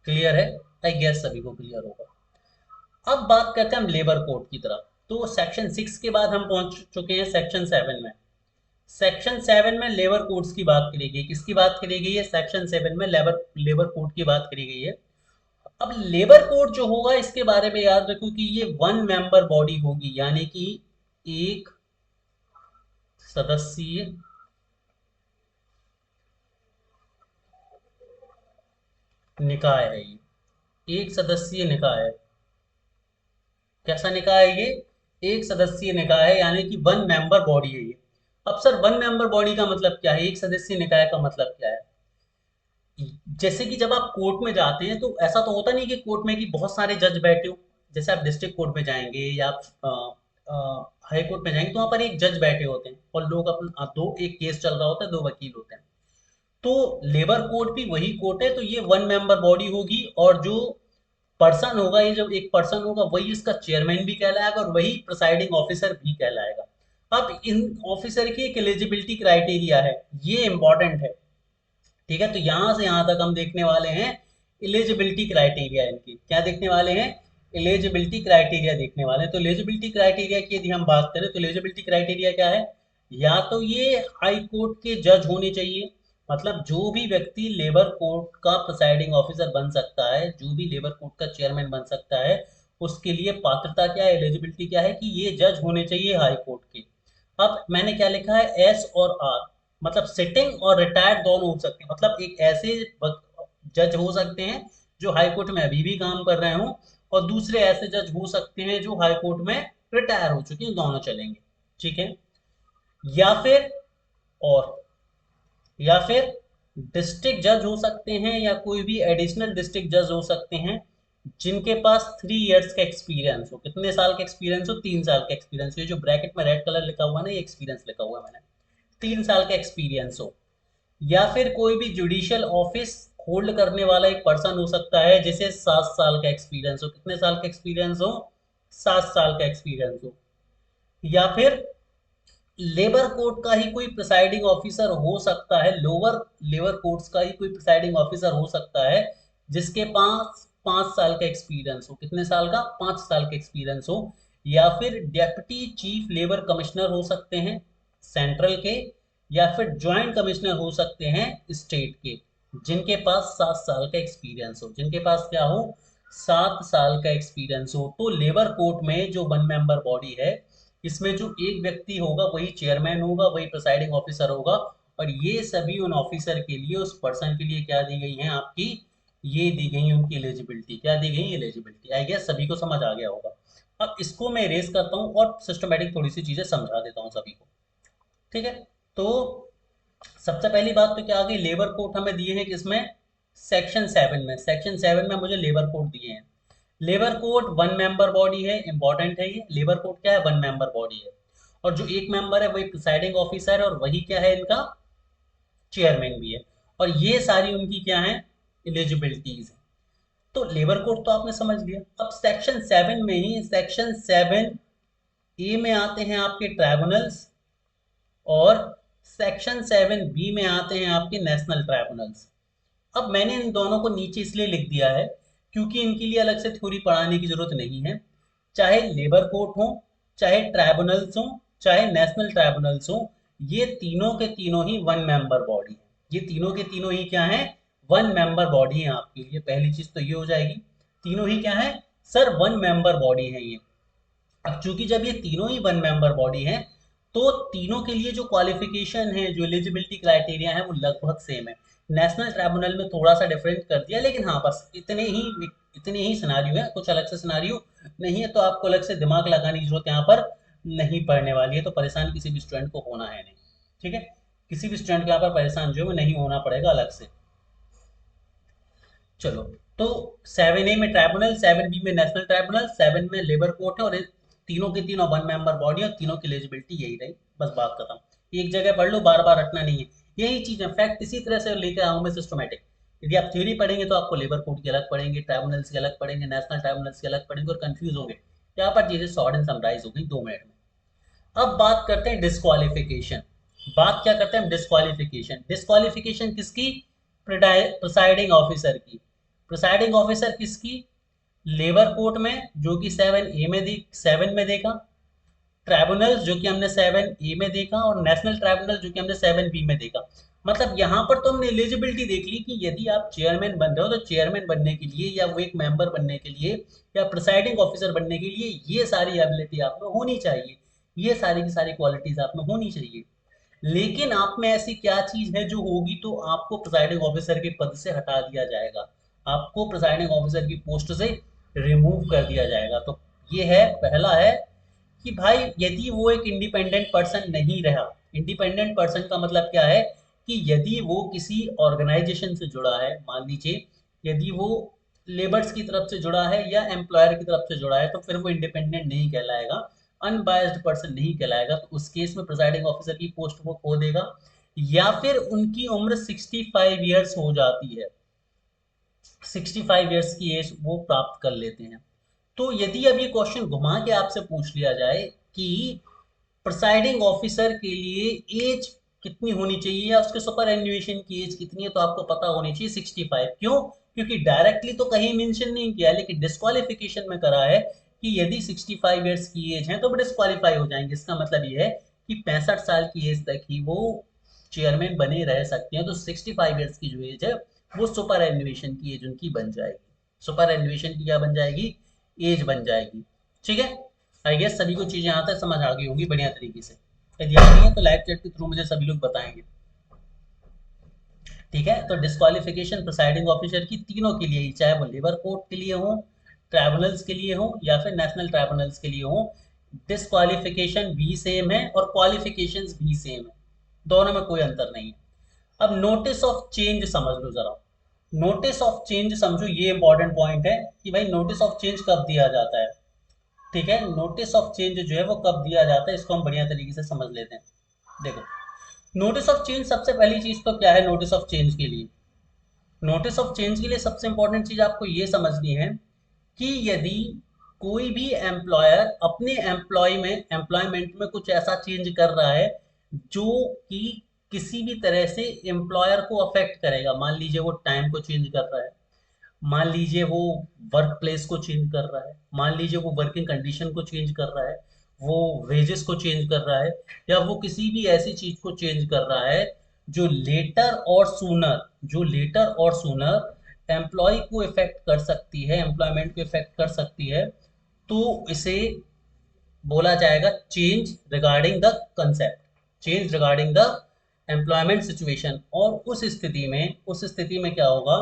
क्लियर है? आई गेस सभी को क्लियर होगा। अब बात करते हैं हम लेबर कोड की तरफ। तो सेक्शन 6 के बाद हम पहुंच चुके हैं सेक्शन 7 में। सेक्शन 7 में लेबर कोड्स की बात करी गई। किसकी बात करी गई है? सेक्शन 7 में लेबर लेबर कोड की बात करी गई है। अब लेबर कोड जो होगा इसके बारे में याद रखो कि ये वन मेंबर बॉडी होगी, यानी कि एक सदस्यीय निकाय है। ये एक सदस्यीय निकाय है। कैसा निकाय है ये? एक सदस्यीय निकाय है, यानी कि वन मेंबर बॉडी है ये। अब सर वन मेंबर बॉडी का मतलब क्या है? एक सदस्यीय निकाय का मतलब क्या है? जैसे कि जब आप कोर्ट में जाते हैं तो ऐसा तो होता नहीं कि कोर्ट में कि बहुत सारे जज बैठे हो। जैसे आप डिस्ट्रिक्ट कोर्ट में जाएंगे या आप हाई कोर्ट में जाएंगे तो वहां पर एक जज बैठे होते हैं और लोग अपना दो, एक केस चल रहा होता है, दो वकील होते हैं। तो लेबर कोर्ट भी वही कोर्ट है, तो ये वन मेंबर बॉडी होगी, और जो पर्सन होगा, ये जो एक पर्सन होगा वही इसका चेयरमैन भी कहलाएगा और वही प्रिसाइडिंग ऑफिसर भी कहलाएगा। अब इन ऑफिसर की एक एलिजिबिलिटी क्राइटेरिया है, ये इंपॉर्टेंट है। ठीक है, तो यहां से यहां तक हम देखने वाले हैं एलिजिबिलिटी क्राइटेरिया। इनकी क्या देखने वाले हैं? एलिजिबिलिटी क्राइटेरिया देखने वाले हैं। तो एलिजिबिलिटी क्राइटेरिया की यदि हम बात करें तो एलिजिबिलिटी क्राइटेरिया क्या है? या तो ये हाई कोर्ट के जज होने चाहिए, मतलब जो भी व्यक्ति लेबर कोर्ट का प्रिसाइडिंग ऑफिसर बन सकता है, जो भी लेबर कोर्ट का चेयरमैन बन सकता है, उसके लिए पात्रता क्या है, एलिजिबिलिटी क्या है कि ये जज होने चाहिए हाई कोर्ट के। अब मैंने क्या लिखा है, एस और आर, मतलब सिटिंग और रिटायर्ड दोनों हो सकते हैं, मतलब एक ऐसे जज हो सकते हैं जो हाई कोर्ट में अभी भी काम कर रहे हों, और दूसरे ऐसे जज हो सकते हैं जो हाई कोर्ट में रिटायर हो चुके हैं, दोनों चलेंगे। ठीक है, या फिर और या फिर डिस्ट्रिक्ट जज हो सकते हैं, या कोई भी एडिशनल डिस्ट्रिक्ट जज हो सकते हैं जिनके पास 3 इयर्स का एक्सपीरियंस हो। कितने साल का एक्सपीरियंस हो? 3 साल का एक्सपीरियंस हो। ये जो ब्रैकेट में रेड कलर लिखा हुआ है ना, ये एक्सपीरियंस लिखा हुआ है मैंने। 3 साल का एक्सपीरियंस हो। या फिर कोई भी जुडिशियल ऑफिस होल्ड करने वाला एक पर्सन हो सकता है जिसे 7 साल का एक्सपीरियंस हो। कितने साल का एक्सपीरियंस हो? 7 साल का एक्सपीरियंस हो। या फिर लेबर कोर्ट का ही कोई प्रिसाइडिंग ऑफिसर हो सकता है, लोअर लेबर कोर्ट्स का ही कोई प्रिसाइडिंग ऑफिसर हो सकता है जिसके पास 5 साल का एक्सपीरियंस हो। कितने साल का? 5 साल का एक्सपीरियंस हो। या फिर डेप्यूटी चीफ लेबर कमिश्नर हो सकते हैं सेंट्रल के, या फिर ज्वाइंट कमिश्नर हो सकते हैं स्टेट के, जिनके पास 7 साल का एक्सपीरियंस हो। जिनके पास क्या हो? 7 साल का एक्सपीरियंस हो। तो लेबर कोर्ट में जो वन मेंबर बॉडी है, इसमें जो एक व्यक्ति होगा वही चेयरमैन होगा, वही प्रिसाइडिंग ऑफिसर होगा, और ये सभी उन ऑफिसर के लिए, उस पर्सन के लिए क्या दी गई है आपकी? ये दी गई उनकी एलिजिबिलिटी। क्या दी गई? एलिजिबिलिटी। आई गेस सभी को समझ आ गया होगा। अब इसको मैं रेस करता हूँ और सिस्टमेटिक थोड़ी सी चीजें समझा देता हूँ सभी को। ठीक है, तो सबसे पहली बात तो क्या आ गई, लेबर कोड हमें दिए हैं किसमें? सेक्शन 7 में। सेक्शन 7 में मुझे लेबर कोड दिए हैं। Labour code one member body है, इंपॉर्टेंट है ये। लेबर कोड क्या है? वन मेंबर बॉडी है, और जो एक मेंबर है वही प्रिसाइडिंग ऑफिसर है, और वही क्या है? इनका चेयरमैन भी है। और ये सारी उनकी क्या है? एलिजिबिलिटीज है। तो लेबर कोड तो आपने समझ लिया। अब सेक्शन 7 में ही, सेक्शन 7 ए में आते हैं आपके ट्राइब्यूनल्स, और सेक्शन 7 बी में आते हैं आपके नेशनल ट्राइब्यूनल्स। अब मैंने इन दोनों को नीचे इसलिए लिख दिया है क्योंकि इनके लिए अलग से थ्योरी पढ़ाने की जरूरत नहीं है। चाहे लेबर कोर्ट हो, चाहे ट्राइब्यूनल्स हो, चाहे नेशनल ट्राइब्यूनल्स हो, ये तीनों के तीनों ही वन मेंबर बॉडी है। ये तीनों के तीनों ही क्या है? वन मेंबर बॉडी है आपके लिए। पहली चीज तो ये हो जाएगी, तीनों ही क्या है सर? वन मेंबर बॉडी है ये। अब चूंकि जब ये तीनों ही वन मेंबर बॉडी हैं, तो तीनों के लिए जो क्वालिफिकेशन है, जो एलिजिबिलिटी क्राइटेरिया है, वो लगभग सेम है। नेशनल ट्राइब्यूनल में थोड़ा सा डिफरेंट कर दिया, लेकिन हाँ बस इतने ही सिनारियो है, कुछ अलग से सिनारियो नहीं है, तो आपको अलग से दिमाग लगाने की जरूरत यहाँ पर नहीं पड़ने वाली है। तो परेशान किसी भी स्टूडेंट को होना है नहीं। ठीक है, किसी भी स्टूडेंट को यहाँ पर परेशान जो है नहीं होना पड़ेगा अलग से। चलो, तो 7A में ट्राइब्यूनल, 7B में नेशनल ट्राइब्यूनल, 7 में लेबर कोर्ट है, और तीनों की तीनों वन मेंबर बॉडी है, और तीनों की एलिजिबिलिटी यही रही। बस बात खत्म। एक जगह पढ़ लो, बार बार रटना नहीं है। यही चीज है, फैक्ट इसी तरह से लेकर आऊँ मैं सिस्टमेटिक। यदि आप थ्योरी पढ़ेंगे तो आपको लेबर कोड की अलग पढ़ेंगे, ट्राइब्यूनल्स की अलग पढ़ेंगे, नेशनल ट्राइब्यूनल्स की अलग पढ़ेंगे, और कंफ्यूज होंगे। यहाँ पर चीजें शॉर्ट एंड समराइज हो गई 2 मिनट में। अब बात करते हैं डिस्क्वालिफिकेशन। बात क्या करते हैं? डिस्क्वालिफिकेशन। डिस्क्वालिफिकेशन किसकी? प्रिसाइडिंग ऑफिसर की। प्रिसाइडिंग ऑफिसर किसकी? लेबर कोर्ट में, जो कि 7 में देखा, ट्राइब्यूनल जो कि हमने 7A में देखा, और नेशनल ट्राइब्यूनल जो कि हमने 7B में देखा। मतलब यहाँ पर तो हमने एलिजिबिलिटी देख ली कि यदि आप चेयरमैन बन रहे हो तो चेयरमैन बनने के लिए, या वो एक मेंबर बनने के लिए, या प्रिसाइडिंग ऑफिसर बनने के लिए ये सारी एबिलिटी आप में होनी चाहिए, ये सारी की सारी क्वालिटीज आप में होनी चाहिए। लेकिन आप में ऐसी क्या चीज है जो होगी तो आपको प्रिसाइडिंग ऑफिसर के पद से हटा दिया जाएगा, आपको प्रिसाइडिंग ऑफिसर की पोस्ट से रिमूव कर दिया जाएगा? तो ये है, पहला है कि भाई यदि वो एक इंडिपेंडेंट पर्सन नहीं रहा। इंडिपेंडेंट पर्सन का मतलब क्या है कि यदि वो किसी ऑर्गेनाइजेशन से जुड़ा है, मान लीजिए यदि वो लेबर्स की तरफ से जुड़ा है या एम्प्लॉयर की तरफ से जुड़ा है, तो फिर वो इंडिपेंडेंट नहीं कहलाएगा। अनबायस्ड पर्सन नहीं कहलाएगा, तो उस केस में प्रिसाइडिंग ऑफिसर की पोस्ट वो खो देगा, या फिर उनकी उम्र 65 ईयर्स हो जाती है, 65 ईयर्स की एज वो प्राप्त कर लेते हैं। तो यदि अब ये क्वेश्चन घुमा के आपसे पूछ लिया जाए कि प्रिसाइडिंग ऑफिसर के लिए एज कितनी होनी चाहिए या उसके सुपर एन्युएशन की एज कितनी है, तो आपको पता होनी चाहिए 65। क्यों? क्योंकि डायरेक्टली तो कहीं मेंशन नहीं किया, लेकिन डिस्क्वालिफिकेशन में करा है कि यदि 65 ईयर्स की एज है तो वो डिस्क्वालीफाई हो जाएंगे। इसका मतलब ये है कि 65 साल की एज तक ही वो चेयरमैन बने रह सकते हैं। तो 65 ईयर्स की जो एज है वो सुपर एन्युएशन की एज उनकी बन जाएगी। सुपर एन्युएशन की क्या बन जाएगी? एज बन जाएगी। ठीक है, आई गेस सभी को चीजें यहाँ तक समझ आ गई होंगी बढ़िया तरीके से। यदि आ गई है तो लाइव चैट के थ्रू मुझे सभी लोग बताएंगे। ठीक है, तो डिस्क्वालिफिकेशन प्रिसाइडिंग ऑफिसर की तीनों के लिए ही, चाहे वो लेबर कोर्ट के लिए हो, ट्राइब्यूनल्स के लिए हो, या फिर नेशनल ट्राइब्यूनल्स के लिए हो, डिस्क्वालिफिकेशन भी सेम है और क्वालिफिकेशंस भी सेम है, दोनों में कोई अंतर नहीं है। अब नोटिस ऑफ चेंज समझ लो जरा। नोटिस ऑफ चेंज समझो, ये इंपॉर्टेंट पॉइंट है कि भाई नोटिस ऑफ चेंज कब दिया जाता है। ठीक है, नोटिस ऑफ चेंज जो है वो कब दिया जाता है, इसको हम बढ़िया तरीके से समझ लेते हैं। देखो, नोटिस ऑफ चेंज, सबसे पहली चीज तो क्या है नोटिस ऑफ चेंज के लिए? नोटिस ऑफ चेंज के लिए सबसे इंपॉर्टेंट चीज आपको ये समझनी है कि यदि कोई भी एम्प्लॉयर अपने एम्प्लॉयमेंट में कुछ ऐसा चेंज कर रहा है जो कि किसी भी तरह से एम्प्लॉयर को अफेक्ट करेगा, मान लीजिए वो टाइम को चेंज कर रहा है, मान लीजिए वो वर्क प्लेस को चेंज कर रहा है, मान लीजिए वो वर्किंग कंडीशन को चेंज कर रहा है, वो वेजेस को चेंज कर रहा है, या वो किसी भी ऐसी चीज को चेंज कर रहा है जो लेटर और सूनर एम्प्लॉय को इफेक्ट कर सकती है, एम्प्लॉयमेंट को इफेक्ट कर सकती है, तो इसे बोला जाएगा change regarding the concept, change regarding the employment situation. और उस स्थिति में क्या होगा,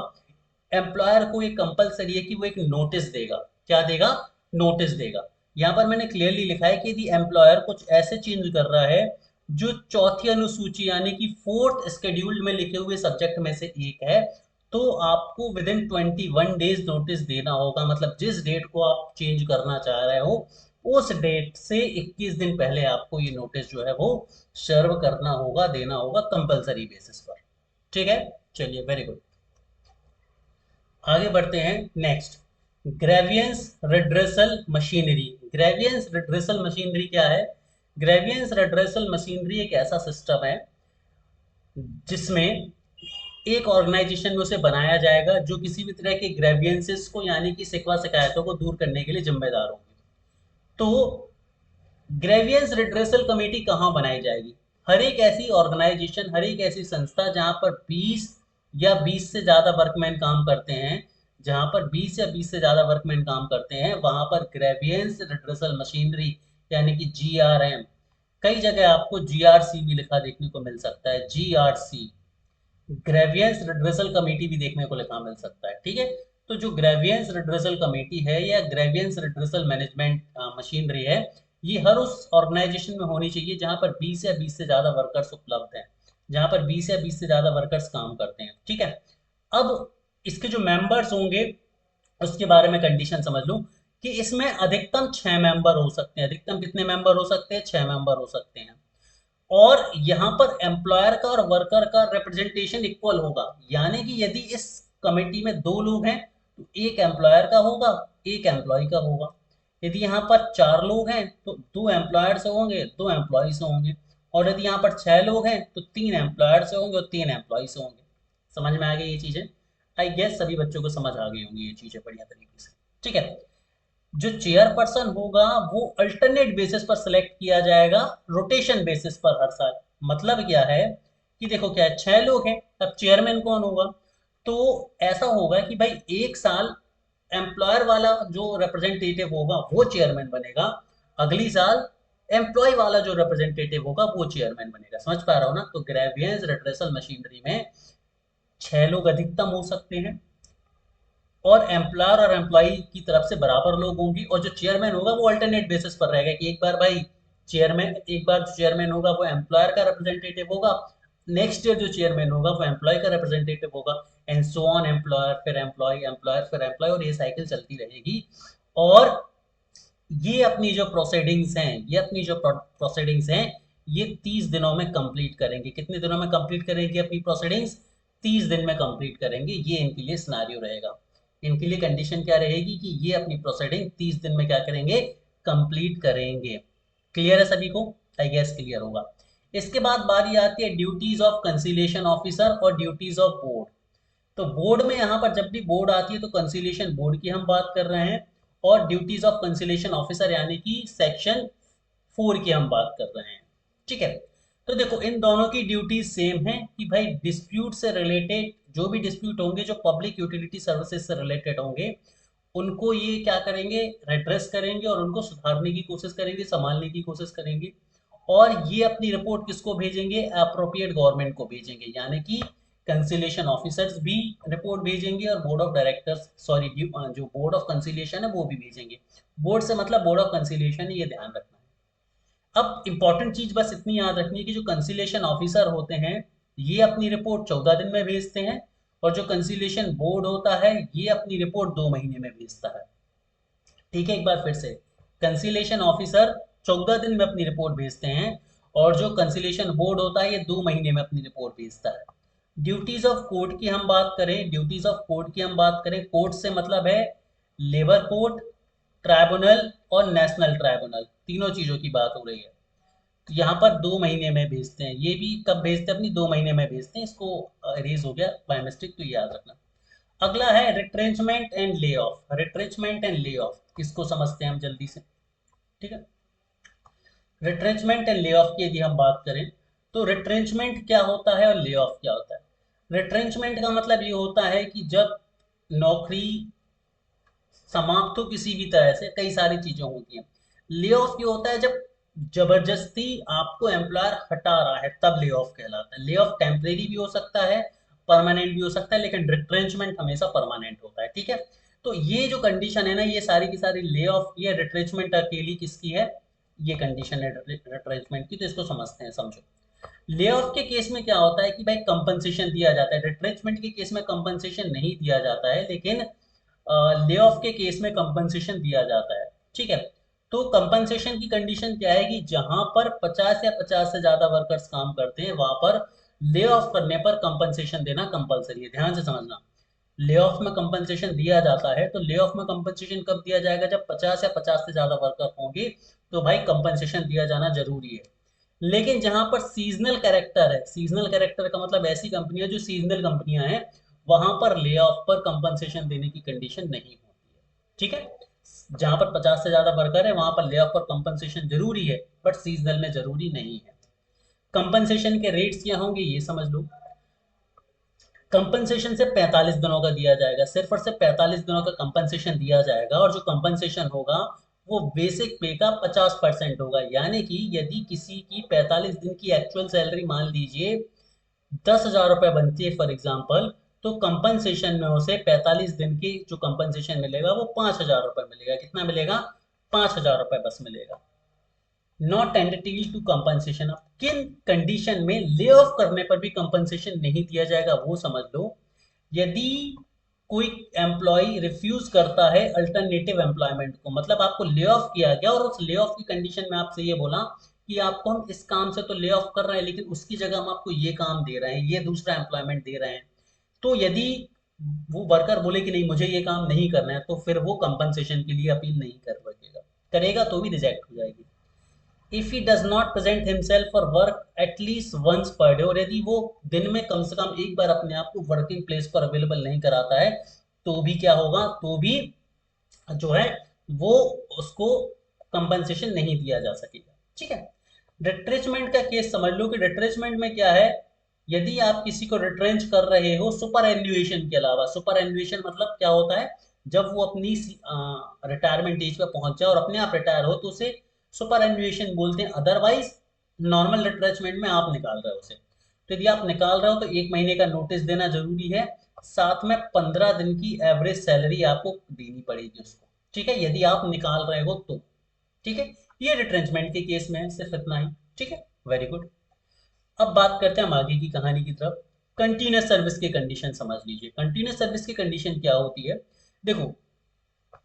एम्प्लॉयर को ये कंपलसरी है कि वो एक नोटिस देगा। क्या देगा? नोटिस देगा। यहाँ पर मैंने क्लियरली लिखा है कि यदि एम्प्लॉयर कुछ ऐसे चेंज कर रहा है जो चौथी अनुसूची यानी कि फोर्थ स्केड्यूल्ड में लिखे हुए सब्जेक्ट में से एक है, तो आपको विद इन 21 डेज नोटिस देना होगा। मतलब जिस डेट को आप चेंज करना चाह रहे हो उस डेट से 21 दिन पहले आपको ये नोटिस जो है वो सर्व करना होगा, देना होगा कंपलसरी बेसिस पर। ठीक है, चलिए वेरी गुड, आगे बढ़ते हैं। Next, grievance redressal machinery. Grievance redressal machinery क्या है? ग्रेवियंस रिड्रेसल मशीनरी एक ऐसा सिस्टम है जिसमें एक ऑर्गेनाइजेशन में उसे बनाया जाएगा जो किसी भी तरह के ग्रेवियंसेस को यानी कि शिकवा शिकायतों को दूर करने के लिए जिम्मेदार होगी। तो ग्रेवियंस रिड्रेसल कमेटी कहाँ बनाई जाएगी? हर एक ऐसी ऑर्गेनाइजेशन, हर एक ऐसी संस्था जहां पर 20 या 20 से ज्यादा वर्कमैन काम करते हैं, जहां पर 20 या 20 से ज्यादा वर्कमैन काम करते हैं, वहां पर ग्रेवियंस रिड्रेसल मशीनरी यानी कि जीआरएम, कई जगह आपको जीआरसी भी लिखा देखने को मिल सकता है, जीआरसी, ग्रेवियंस रिड्रेसल कमेटी भी देखने को लिखा मिल सकता है। ठीक है, तो जो ग्रेवियंस रिड्रेसल कमेटी है या ग्रेवियंस रिड्रेसल मैनेजमेंट मशीनरी है, ये हर उस ऑर्गेनाइजेशन में होनी चाहिए जहां पर 20 या 20 से ज्यादा वर्कर्स उपलब्ध हैं, जहां पर 20 या 20 से ज्यादा वर्कर्स काम करते हैं। ठीक है, अब इसके जो मेंबर्स होंगे उसके बारे में कंडीशन समझ लो कि इसमें अधिकतम 6 मेंबर हो सकते हैं। अधिकतम कितने मेंबर हो सकते हैं? 6 मेंबर हो सकते हैं। और यहां पर एम्प्लॉयर का और वर्कर का रिप्रेजेंटेशन इक्वल होगा, यानी कि यदि इस कमेटी में 2 लोग हैं तो एक एम्प्लॉयर का होगा, एक एम्प्लॉय का होगा। यदि यहाँ पर 4 लोग हैं तो 2 एम्प्लॉयर से होंगे, 2 एम्प्लॉय से होंगे। और यदि यहाँ पर 6 लोग हैं तो 3 एम्प्लॉयर से होंगे और 3 एम्प्लॉय से होंगे। समझ में आ गई ये चीजें? आई गेस सभी बच्चों को समझ आ गई होंगी ये चीजें बढ़िया तरीके से। ठीक है, जो चेयरपर्सन होगा वो अल्टरनेट बेसिस पर सिलेक्ट किया जाएगा, रोटेशन बेसिस पर हर साल। मतलब क्या है कि देखो, क्या है, 6 लोग हैं, अब चेयरमैन कौन होगा? तो ऐसा होगा कि भाई एक साल एम्प्लॉयर वाला जो रिप्रेजेंटेटिव होगा वो चेयरमैन बनेगा, अगली साल एम्प्लॉय वाला जो रिप्रेजेंटेटिव होगा वो चेयरमैन बनेगा। समझ पा रहा हो ना? तो ग्रेवियंस रिड्रेसल मशीनरी में 6 लोग अधिकतम हो सकते हैं, और एम्प्लॉयर और एम्प्लॉय की तरफ से बराबर लोग होंगी, और जो चेयरमैन होगा वो अल्टरनेट बेसिस पर रहेगा कि एक बार जो चेयरमैन होगा वो एम्प्लॉयर का रिप्रेजेंटेटिव होगा, नेक्स्ट ईयर जो चेयरमैन होगा वो एम्प्लॉय का रिप्रेजेंटेटिव होगा, एंड सो ऑन, एम्प्लॉयर फिर एम्प्लॉय, एम्प्लॉयर फिर एम्प्लॉय, और ये साइकिल चलती रहेगी। और ये अपनी जो प्रोसीडिंग्स हैं, ये अपनी जो प्रोसीडिंग्स हैं, ये 30 दिनों में कंप्लीट करेंगे। कितने दिनों में कंप्लीट करेंगे अपनी प्रोसीडिंग्स? 30 दिन में कंप्लीट करेंगे। ये इनके लिए सिनारियो रहेगा। इनके लिए कंडीशन क्या रहेगी कि ये अपनी प्रोसीडिंग 30 दिन में क्या करेंगे? कंप्लीट करेंगे। क्लियर है सभी को? आई गेस क्लियर होगा। इसके बाद बारी आती है ड्यूटीज ऑफ कंसिलिएशन ऑफिसर और ड्यूटीज ऑफ बोर्ड। तो बोर्ड में यहाँ पर जब भी बोर्ड आती है तो कंसिलिएशन बोर्ड की हम बात कर रहे हैं, और ड्यूटीज ऑफ कंसिलिएशन ऑफिसर यानी कि सेक्शन 4 की हम बात कर रहे हैं। ठीक है। तो देखो इन दोनों की ड्यूटीज सेम है कि भाई डिस्प्यूट से रिलेटेड जो भी डिस्प्यूट होंगे, जो पब्लिक यूटिलिटी सर्विसेज से रिलेटेड होंगे, उनको ये क्या करेंगे? रेड्रेस करेंगे और उनको सुधारने की कोशिश करेंगे, संभालने की कोशिश करेंगे। और ये अपनी रिपोर्ट किसको भेजेंगे? अप्रोप्रिएट गवर्नमेंट को भेजेंगे, यानी कि कंसिलिएशन ऑफिसर्स भी रिपोर्ट भेजेंगे और बोर्ड ऑफ डायरेक्टर्स, सॉरी जो बोर्ड ऑफ कंसिलिएशन है वो भी भेजेंगे। बोर्ड से मतलब बोर्ड ऑफ कंसिलिएशन, ये ध्यान रखना है। अब इंपॉर्टेंट चीज बस इतनी याद रखनी है कि जो कंसिलिएशन ऑफिसर होते हैं ये अपनी रिपोर्ट 14 दिन में भेजते हैं, और जो कंसिलिएशन बोर्ड होता है ये अपनी रिपोर्ट 2 महीने में भेजता है। ठीक है, एक बार फिर से, कंसिलेशन ऑफिसर 14 दिन में अपनी रिपोर्ट भेजते हैं, और जो कंसिलेशन बोर्ड होता है ये 2 महीने में अपनी रिपोर्ट भेजता है। ड्यूटीज ऑफ कोर्ट की हम बात करें, ड्यूटीज ऑफ कोर्ट की हम बात करें, कोर्ट से मतलब है लेबर कोर्ट, ट्राइब्यूनल और नेशनल ट्राइब्यूनल, तीनों चीजों की बात हो रही है। तो यहाँ पर 2 महीने में भेजते हैं। ये भी कब भेजते हैं? अपनी 2 महीने में भेजते हैं। इसको रेज हो गया बाय मिस्टेक, तो याद रखना। अगला है retrenchment and lay off. Retrenchment and lay off इसको समझते हैं हम जल्दी से। ठीक है। रिट्रेंचमेंट एंड ले ऑफ की यदि हम बात करें तो रिट्रेंचमेंट क्या होता है और ले ऑफ क्या होता है? रिट्रेंचमेंट का मतलब ये होता है कि जब नौकरी समाप्त हो किसी भी तरह से, कई सारी चीजें होती हैं। ले ऑफ ये होता है जब जबरदस्ती आपको एम्प्लॉयर हटा रहा है, तब ले ऑफ कहलाता है। ले ऑफ टेम्परेरी भी हो सकता है, परमानेंट भी हो सकता है, लेकिन रिट्रेंचमेंट हमेशा परमानेंट होता है। ठीक है। तो ये जो कंडीशन है ना, ये सारी की सारी ले ऑफ, ये रिट्रेंचमेंट अकेली किसकी है? ये कंडीशन है रिट्रेंचमेंट की, तो इसको समझते हैं, समझो। ले ऑफ के केस में क्या होता है कि भाई कंपनसेशन दिया जाता है। रिट्रेंचमेंट के केस में कंपनसेशन नहीं दिया जाता है, लेकिन ले ऑफ के केस में कंपनसेशन दिया जाता है। ठीक है। तो कंपनसेशन की कंडीशन क्या है कि जहां पर 50 या 50 से ज्यादा वर्कर्स काम करते हैं वहां पर ले ऑफ करने पर कंपनसेशन देना कंपलसरी है। ध्यान से समझना, ले ऑफ में कंपनसेशन दिया जाता है। तो ले ऑफ में कंपनसेशन कब दिया जाएगा? जब 50 या 50 से ज्यादा वर्कर होंगे तो भाई कंपनसेशन दिया जाना जरूरी है। लेकिन जहां पर सीजनल कैरेक्टर है, सीजनल कैरेक्टर का मतलब ऐसी कंपनियां जो सीजनल कंपनियां हैं, वहां पर ले ऑफ पर कंपनसेशन देने की कंडीशन नहीं होती है। ठीक है। जहां पर 50 से ज्यादा वर्कर है वहां पर ले ऑफ पर कंपनसेशन जरूरी है, बट सीजनल में जरूरी नहीं है। कंपनसेशन के रेट्स क्या होंगे ये समझ लो। कंपनसेशन से 45 दिनों का दिया जाएगा, सिर्फ और सिर्फ 45 दिनों का कंपनसेशन दिया जाएगा, और जो कंपनसेशन होगा वो बेसिक पे का 50% होगा। यानी कि यदि किसी की 45 दिन की एक्चुअल सैलरी मान लीजिए 10,000 रुपये बनती है फॉर एग्जाम्पल, तो कंपनसेशन में उसे 45 दिन की जो कंपनसेशन मिलेगा वो 5,000 रुपये मिलेगा। कितना मिलेगा? 5,000 रुपये बस मिलेगा। Not entities to compensation. अब किन कंडीशन में ले ऑफ करने पर भी कंपनसेशन नहीं दिया जाएगा वो समझ लो। यदि कोई एम्प्लॉय रिफ्यूज करता है अल्टरनेटिव एम्प्लॉयमेंट को, मतलब आपको ले ऑफ किया गया और उस ले ऑफ की कंडीशन में आपसे ये बोला कि आपको हम इस काम से तो ले ऑफ कर रहे हैं, लेकिन उसकी जगह हम आपको ये काम दे रहे हैं, ये दूसरा एम्प्लॉयमेंट दे रहे हैं। तो यदि वो वर्कर बोले कि नहीं मुझे ये काम नहीं करना है, तो फिर वो कंपनसेशन के लिए अपील नहीं कर सकेगा, करेगा तो भी रिजेक्ट हो जाएगी। If he does not present himself for work at least once per day, और यदि वो दिन में कम से कम एक बार अपने आप को वर्किंग प्लेस पर अवेलेबल नहीं कराता है, तो भी क्या होगा? तो भी जो है वो उसको कंपनसेशन नहीं दिया जा सकेगा। ठीक है। रिट्रेचमेंट का केस समझ लो कि रिट्रेचमेंट में क्या है। यदि आप किसी को रिट्रेंच कर रहे हो सुपर एन्युएशन के अलावा, सुपर एन्युएशन मतलब क्या होता है? जब वो अपनी रिटायरमेंट एज पे पहुंच जाए और अपने आप रिटायर हो तो उसे सुपर एन्युएशन बोलते हैं। अदरवाइज नॉर्मल रिट्रेचमेंट में आप निकाल रहे हो उसे, तो यदि आप निकाल रहे हो तो 1 महीने का नोटिस देना जरूरी है, साथ में 15 दिन की एवरेज सैलरी आपको देनी पड़ेगी उसको। ठीक है, यदि आप निकाल रहे हो तो। ठीक है। ये रिट्रेंचमेंट के केस में है, सिर्फ इतना ही। ठीक है, वेरी गुड। अब बात करते हैं हम आगे की कहानी की तरफ। कंटिन्यूस सर्विस की कंडीशन समझ लीजिए। कंटिन्यूस सर्विस की कंडीशन क्या होती है? देखो,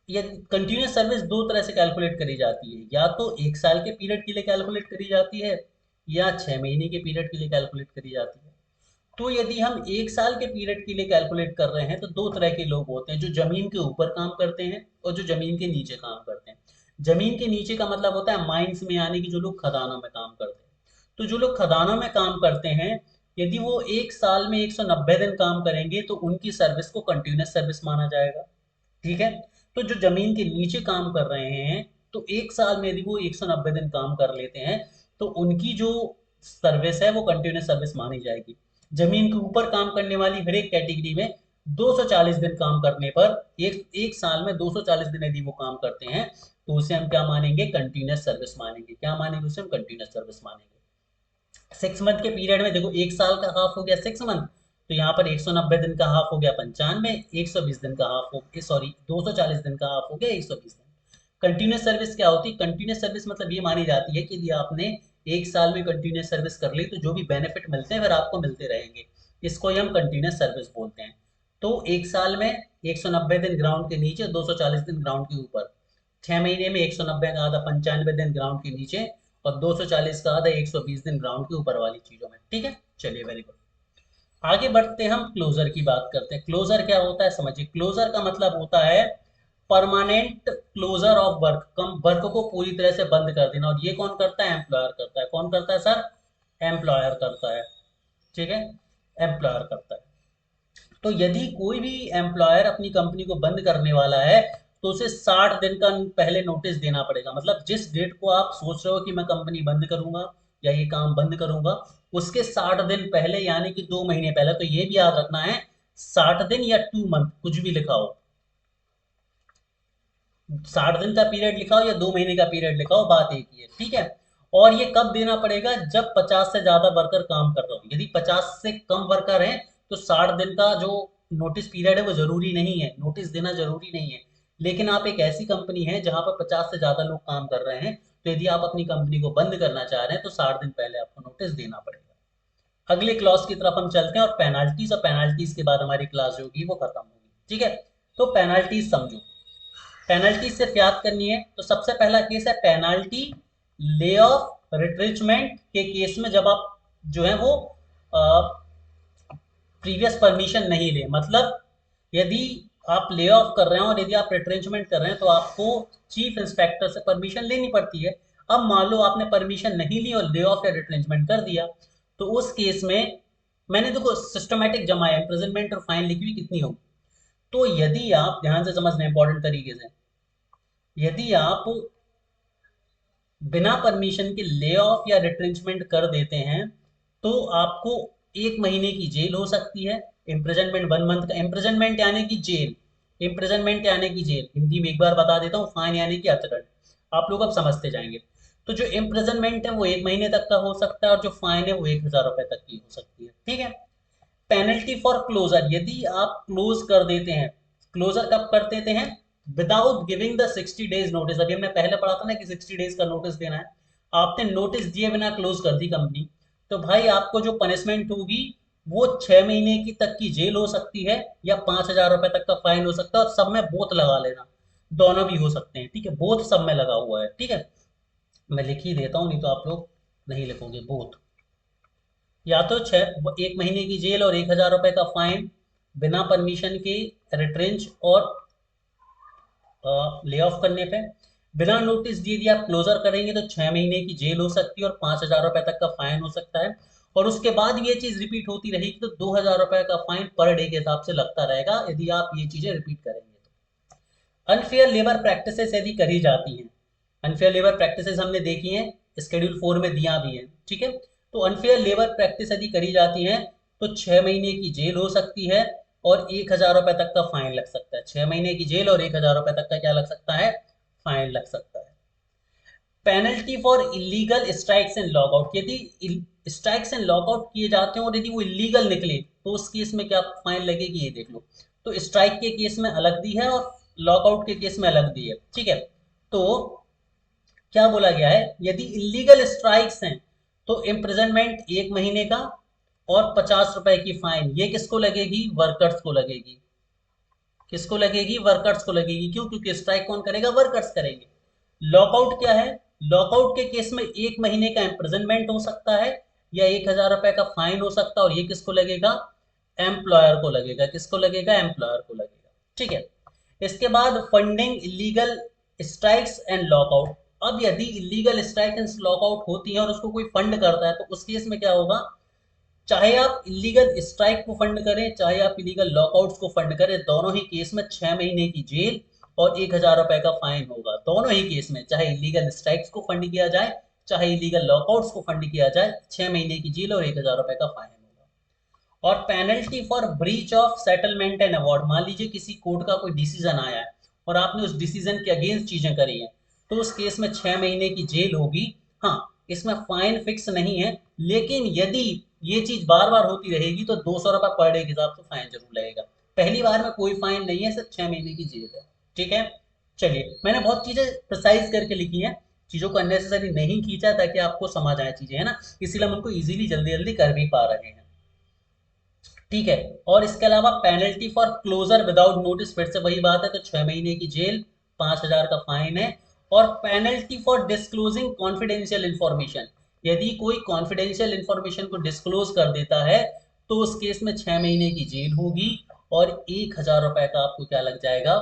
ये कंटिन्यूस सर्विस दो तरह से कैलकुलेट करी जाती है, या तो एक साल के पीरियड के लिए कैलकुलेट करी जाती है या 6 महीने के पीरियड के लिए कैलकुलेट करी जाती है। तो यदि हम एक साल के पीरियड के लिए कैलकुलेट कर रहे हैं तो दो तरह के लोग होते हैं, जो जमीन के ऊपर काम करते हैं और जो जमीन के नीचे काम करते हैं। जमीन के नीचे का मतलब होता है माइंस में, यानी कि जो लोग खदानों में काम करते हैं। तो जो लोग खदानों में काम करते हैं, यदि वो एक साल में 190 दिन काम करेंगे तो उनकी सर्विस को कंटिन्यूस सर्विस माना जाएगा। ठीक है। तो जो जमीन के नीचे काम कर रहे हैं, तो एक साल में यदि वो 190 दिन काम कर लेते हैं तो उनकी जो सर्विस है वो कंटिन्यूस सर्विस मानी जाएगी। जमीन के ऊपर काम करने वाली हर एक कैटेगरी में 240 दिन काम करने पर, एक एक साल में 240 दिन यदि वो काम करते हैं तो उसे हम क्या मानेंगे, कंटिन्यूस सर्विस मानेंगे। क्या मानेंगे उसे हम, कंटिन्यूस सर्विस मानेंगे। 6 मंथ के पीरियड में देखो, एक साल का हाफ हो गया 6 मंथ, तो यहाँ पर 190 दिन का हाफ हो गया 95, 120 दिन का हाफ हो गया, सॉरी 240 दिन का हाफ हो गया 120 दिन। कंटिन्यूस सर्विस क्या होती है, कंटिन्यूस सर्विस मतलब ये मानी जाती है कि यदि आपने एक साल में कंटिन्यूस सर्विस कर ली तो जो भी बेनिफिट मिलते हैं फिर आपको मिलते रहेंगे, इसको ही हम कंटिन्यूस सर्विस बोलते हैं। तो एक साल में 190 दिन ग्राउंड के नीचे, 240 दिन ग्राउंड के ऊपर, 6 महीने में 190 का आधा 95 दिन ग्राउंड के नीचे, और 240 का आधा 120 दिन ग्राउंड के ऊपर वाली चीजों में। ठीक है, चलिए वेरी गुड। आगे बढ़ते हैं, हम क्लोजर की बात करते हैं। क्लोजर क्या होता है समझिए। क्लोजर का मतलब होता है परमानेंट क्लोजर ऑफ वर्क, कम वर्क को पूरी तरह से बंद कर देना। और ये कौन करता है, एम्प्लॉयर करता है। कौन करता है सर, एम्प्लॉयर करता है। ठीक है, एम्प्लॉयर करता है। तो यदि कोई भी एम्प्लॉयर अपनी कंपनी को बंद करने वाला है तो उसे 60 दिन का पहले नोटिस देना पड़ेगा। मतलब जिस डेट को आप सोच रहे हो कि मैं कंपनी बंद करूंगा या ये काम बंद करूंगा, उसके 60 दिन पहले, यानी कि 2 महीने पहले। तो ये भी याद रखना है, 60 दिन या 2 मंथ, कुछ भी लिखा हो, 60 दिन का पीरियड लिखा हो या 2 महीने का पीरियड लिखा हो, बात एक ही है। ठीक है। और ये कब देना पड़ेगा, जब 50 से ज्यादा वर्कर काम कर रहे हो। यदि 50 से कम वर्कर हैं तो 60 दिन का जो नोटिस पीरियड है वो जरूरी नहीं है, नोटिस देना जरूरी नहीं है। लेकिन आप एक ऐसी कंपनी है जहां पर 50 से ज्यादा लोग काम कर रहे हैं, तो यदि आप अपनी कंपनी को बंद करना चाह रहे हैं तो 60 दिन पहले आपको नोटिस देना पड़ेगा। अगले क्लॉज की तरफ हम चलते हैं, और पेनाल्टीज, और पेनाल्टीज के बाद हमारी क्लास जो होगी वो खत्म होगी। ठीक है। तो पेनाल्टीज समझो। पेनल्टी सिर्फ याद करनी है। तो सबसे पहला केस है पेनाल्टी ले ऑफ रिट्रिचमेंट के केस में, जब आप जो है वो प्रीवियस परमिशन नहीं ले। मतलब यदि आप ले ऑफ कर रहे हैं और यदि आप रिट्रेंचमेंट कर रहे हैं तो आपको चीफ इंस्पेक्टर से परमिशन लेनी पड़ती है। अब मान लो आपने परमिशन नहीं ली और ले ऑफ या रिट्रेंचमेंट कर दिया, तो उस केस में मैंने देखो सिस्टमेटिक जमा है, इम्प्रिजनमेंट और फाइन लिखी हुई कितनी होगी। तो यदि आप ध्यान से समझना, इंपॉर्टेंट तरीके से, यदि आप बिना परमिशन के ले ऑफ या रिट्रेंचमेंट कर देते हैं तो आपको 1 महीने की जेल हो सकती है। इम्प्रिजनमेंट 1 मंथ का, इम्प्रिजनमेंट यानी कि जेल, इम्प्रिजनमेंट यानी कि जेल, हिंदी में एक बार बता देता हूँ, फाइन यानी कि अर्थदंड। आप लोग अब समझते जाएंगे। तो जो इम्प्रिजनमेंट है वो 1 महीने तक का हो सकता है, और जो फाइन है वो 1,000 रुपए तक की हो सकती है। ठीक है। पेनल्टी फॉर क्लोजर, यदि आप क्लोज कर देते हैं, क्लोजर कब कर देते हैं, without giving the 60 days notice. अभी हमने पहले पढ़ा था ना कि 60 डेज का नोटिस देना है। आपने नोटिस दिए बिना क्लोज कर दी कंपनी, तो भाई आपको जो पनिशमेंट होगी वो 6 महीने की तक की जेल हो सकती है, या 5,000 रुपए तक का फाइन हो सकता है। और सब में बोथ लगा लेना, दोनों भी हो सकते हैं। ठीक है, बोथ सब में लगा हुआ है। ठीक है, मैं लिख ही देता हूँ, नहीं तो आप लोग नहीं लिखोगे। बोथ, या तो 1 महीने की जेल और 1,000 रुपए का फाइन बिना परमिशन के रिट्रेंच और ले ऑफ करने पे। बिना नोटिस दिए दिए आप क्लोजर करेंगे तो 6 महीने की जेल हो सकती है और 5,000 रुपए तक का फाइन हो सकता है। और उसके बाद ये चीज रिपीट होती रहेगी तो 2,000 रुपए का फाइन पर डे के हिसाब से लगता रहेगा, यदि आप ये चीजें रिपीट करेंगे तो। अनफेयर लेबर प्रैक्टिसेस यदि करी जाती हैं, अनफेयर लेबर प्रैक्टिसेस हमने देखी हैं, शेड्यूल 4 में दिया भी है। ठीक है। तो अनफेयर लेबर प्रैक्टिस यदि करी जाती है तो 6 महीने की जेल हो सकती है और 1,000 रुपए तक का फाइन लग सकता है। 6 महीने की जेल और 1,000 रुपए तक का क्या लग सकता है, फाइन लग सकता है। Penalty for illegal strikes and lockout, यदि स्ट्राइक्स एंड लॉकआउट किए जाते हैं और यदि वो इलीगल निकले तो उस केस में क्या फाइन लगेगी, ये देख लो। तो स्ट्राइक के केस में अलग दी है और लॉकआउट के केस में अलग दी है। ठीक है। तो क्या बोला गया है, यदि इलीगल स्ट्राइक्स हैं तो इम्प्रिजनमेंट 1 महीने का और 50 रुपए की फाइन, ये किसको लगेगी, वर्कर्स को लगेगी। किसको लगेगी? वर्कर्स को लगेगी। क्यों? क्योंकि स्ट्राइक कौन करेगा? वर्कर्स करेंगे। लॉकआउट क्या है? लॉकआउट के केस में 1 महीने का इम्प्रिजनमेंट हो सकता है या 1,000 रुपए का फाइन हो सकता है, और ये किसको लगेगा? एम्प्लॉयर को लगेगा। किसको लगेगा? एम्प्लॉयर को लगेगा। ठीक है। इसके बाद funding illegal strikes and lockout. अब यदि इलीगल स्ट्राइक एंड लॉकआउट होती है और उसको कोई फंड करता है, तो उस केस में क्या होगा? चाहे आप इलीगल स्ट्राइक को फंड करें, चाहे आप इलीगल लॉकआउट्स को फंड करें, दोनों ही केस में 6 महीने की जेल और 1,000 रुपए का फाइन होगा। दोनों ही केस में, चाहे इलीगल स्ट्राइक्स को फंड किया जाए, चाहे इलीगल लॉकआउट्स को फंड किया जाए, 6 महीने की जेल और 1,000 रुपए का फाइन होगा। और penalty for breach of settlement and award. मान लीजिए किसी कोर्ट का कोई डिसीजन आया है और आपने उस डिसीजन के अगेंस्ट चीजें करी हैं, तो उस केस में 6 महीने की जेल होगी। हाँ, इसमें फाइन फिक्स नहीं है, लेकिन यदि ये चीज बार बार होती रहेगी तो 200 रुपये पर डे के हिसाब से फाइन जरूर लगेगा। पहली बार में कोई फाइन नहीं है, सिर्फ 6 महीने की जेल है। ठीक है। चलिए, मैंने बहुत चीजें प्रिसाइज करके लिखी हैं, चीजों को अननेसेसरी नहीं खींचा, ताकि आपको समझ आए चीजें, है ना। इसीलिए हम उनको इजीली जल्दी जल्दी कर भी पा रहे हैं। ठीक है। और इसके अलावा penalty for closure without notice, फिर से वही बात है, तो 6 महीने की जेल, 5,000 का फाइन है। और penalty for disclosing confidential information. यदि कोई कॉन्फिडेंशियल इंफॉर्मेशन को डिस्क्लोज कर देता है, तो उस केस में 6 महीने की जेल होगी और 1,000 रुपए का आपको क्या लग जाएगा?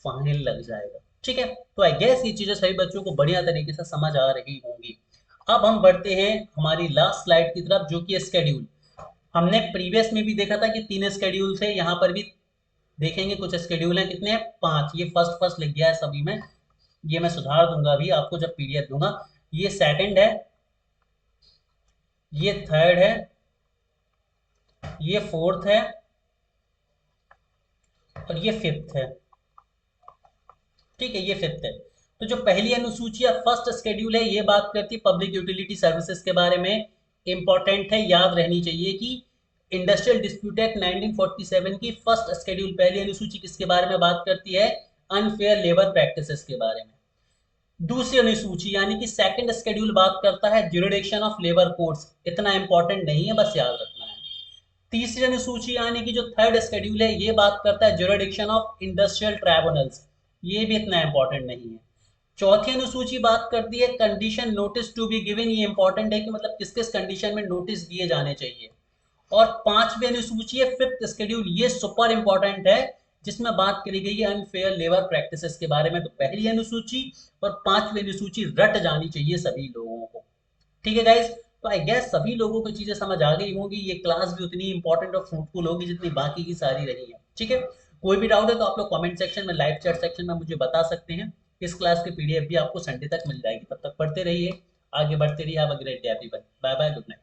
फाइन लग जाएगा। ठीक है। तो आई गेस ये चीजें सभी बच्चों को बढ़िया तरीके से समझ आ रही होंगी। अब हम बढ़ते हैं हमारी लास्ट स्लाइड की तरफ, जो कि स्केड्यूल। हमने प्रीवियस में भी देखा था कि 3 स्केड्यूल थे, यहाँ पर भी देखेंगे कुछ स्केड्यूल हैं। कितने हैं? 5। ये फर्स्ट फर्स्ट लिख गया है सभी में, ये मैं सुधार दूंगा अभी आपको जब पीडीएफ दूंगा। ये सेकंड है, ये थर्ड है, ये फोर्थ है और ये फिफ्थ है। ठीक है, ये फिफ्थ है। तो जो पहली अनुसूची है, फर्स्ट स्केड्यूल है, ये बात करती है पब्लिक यूटिलिटी सर्विसेज के बारे में। इंपॉर्टेंट है, याद रहनी चाहिए कि इंडस्ट्रियल डिस्प्यूट एक्ट 1947 की फर्स्ट स्केड्यूल, पहली अनुसूची किसके बारे में बात करती है? अनफेयर लेबर प्रैक्टिसेस के बारे में। दूसरी अनुसूची यानी कि सेकंड स्केड्यूल बात करता है ज्यूरिडिक्शन ऑफ लेबर कोर्ट्स। इतना इंपॉर्टेंट नहीं है, बस याद रखना है। तीसरी अनुसूची यानी कि जो थर्ड शेड्यूल है, ये बात करता है ज्यूरिडिक्शन ऑफ इंडस्ट्रियल ट्राइब्यूनल्स। ये भी इतना इंपॉर्टेंट नहीं है। चौथी अनुसूची बात करती है condition notice to be given. ये इंपॉर्टेंट है कि मतलब किस किस कंडीशन में नोटिस दिए जाने चाहिए। और पांचवी अनुसूची है फिफ्थ शेड्यूल, ये सुपर इंपॉर्टेंट है, जिसमें बात करी गई है अनफेयर लेबर प्रैक्टिसेस के बारे में। तो पहली अनुसूची और पांचवी अनुसूची रट जानी चाहिए सभी लोगों को। ठीक है गाइज। तो आई गेस सभी लोगों को चीजें समझ आ गई होंगी। ये क्लास भी उतनी इंपॉर्टेंट और फ्रूटफुल होगी जितनी बाकी की सारी रही है। ठीक है। कोई भी डाउट है तो आप लोग कमेंट सेक्शन में, लाइव चैट सेक्शन में मुझे बता सकते हैं। इस क्लास की पीडीएफ भी आपको संडे तक मिल जाएगी। तब तक पढ़ते रहिए, आगे बढ़ते रहिए। Have a great day everyone. Bye bye, good night.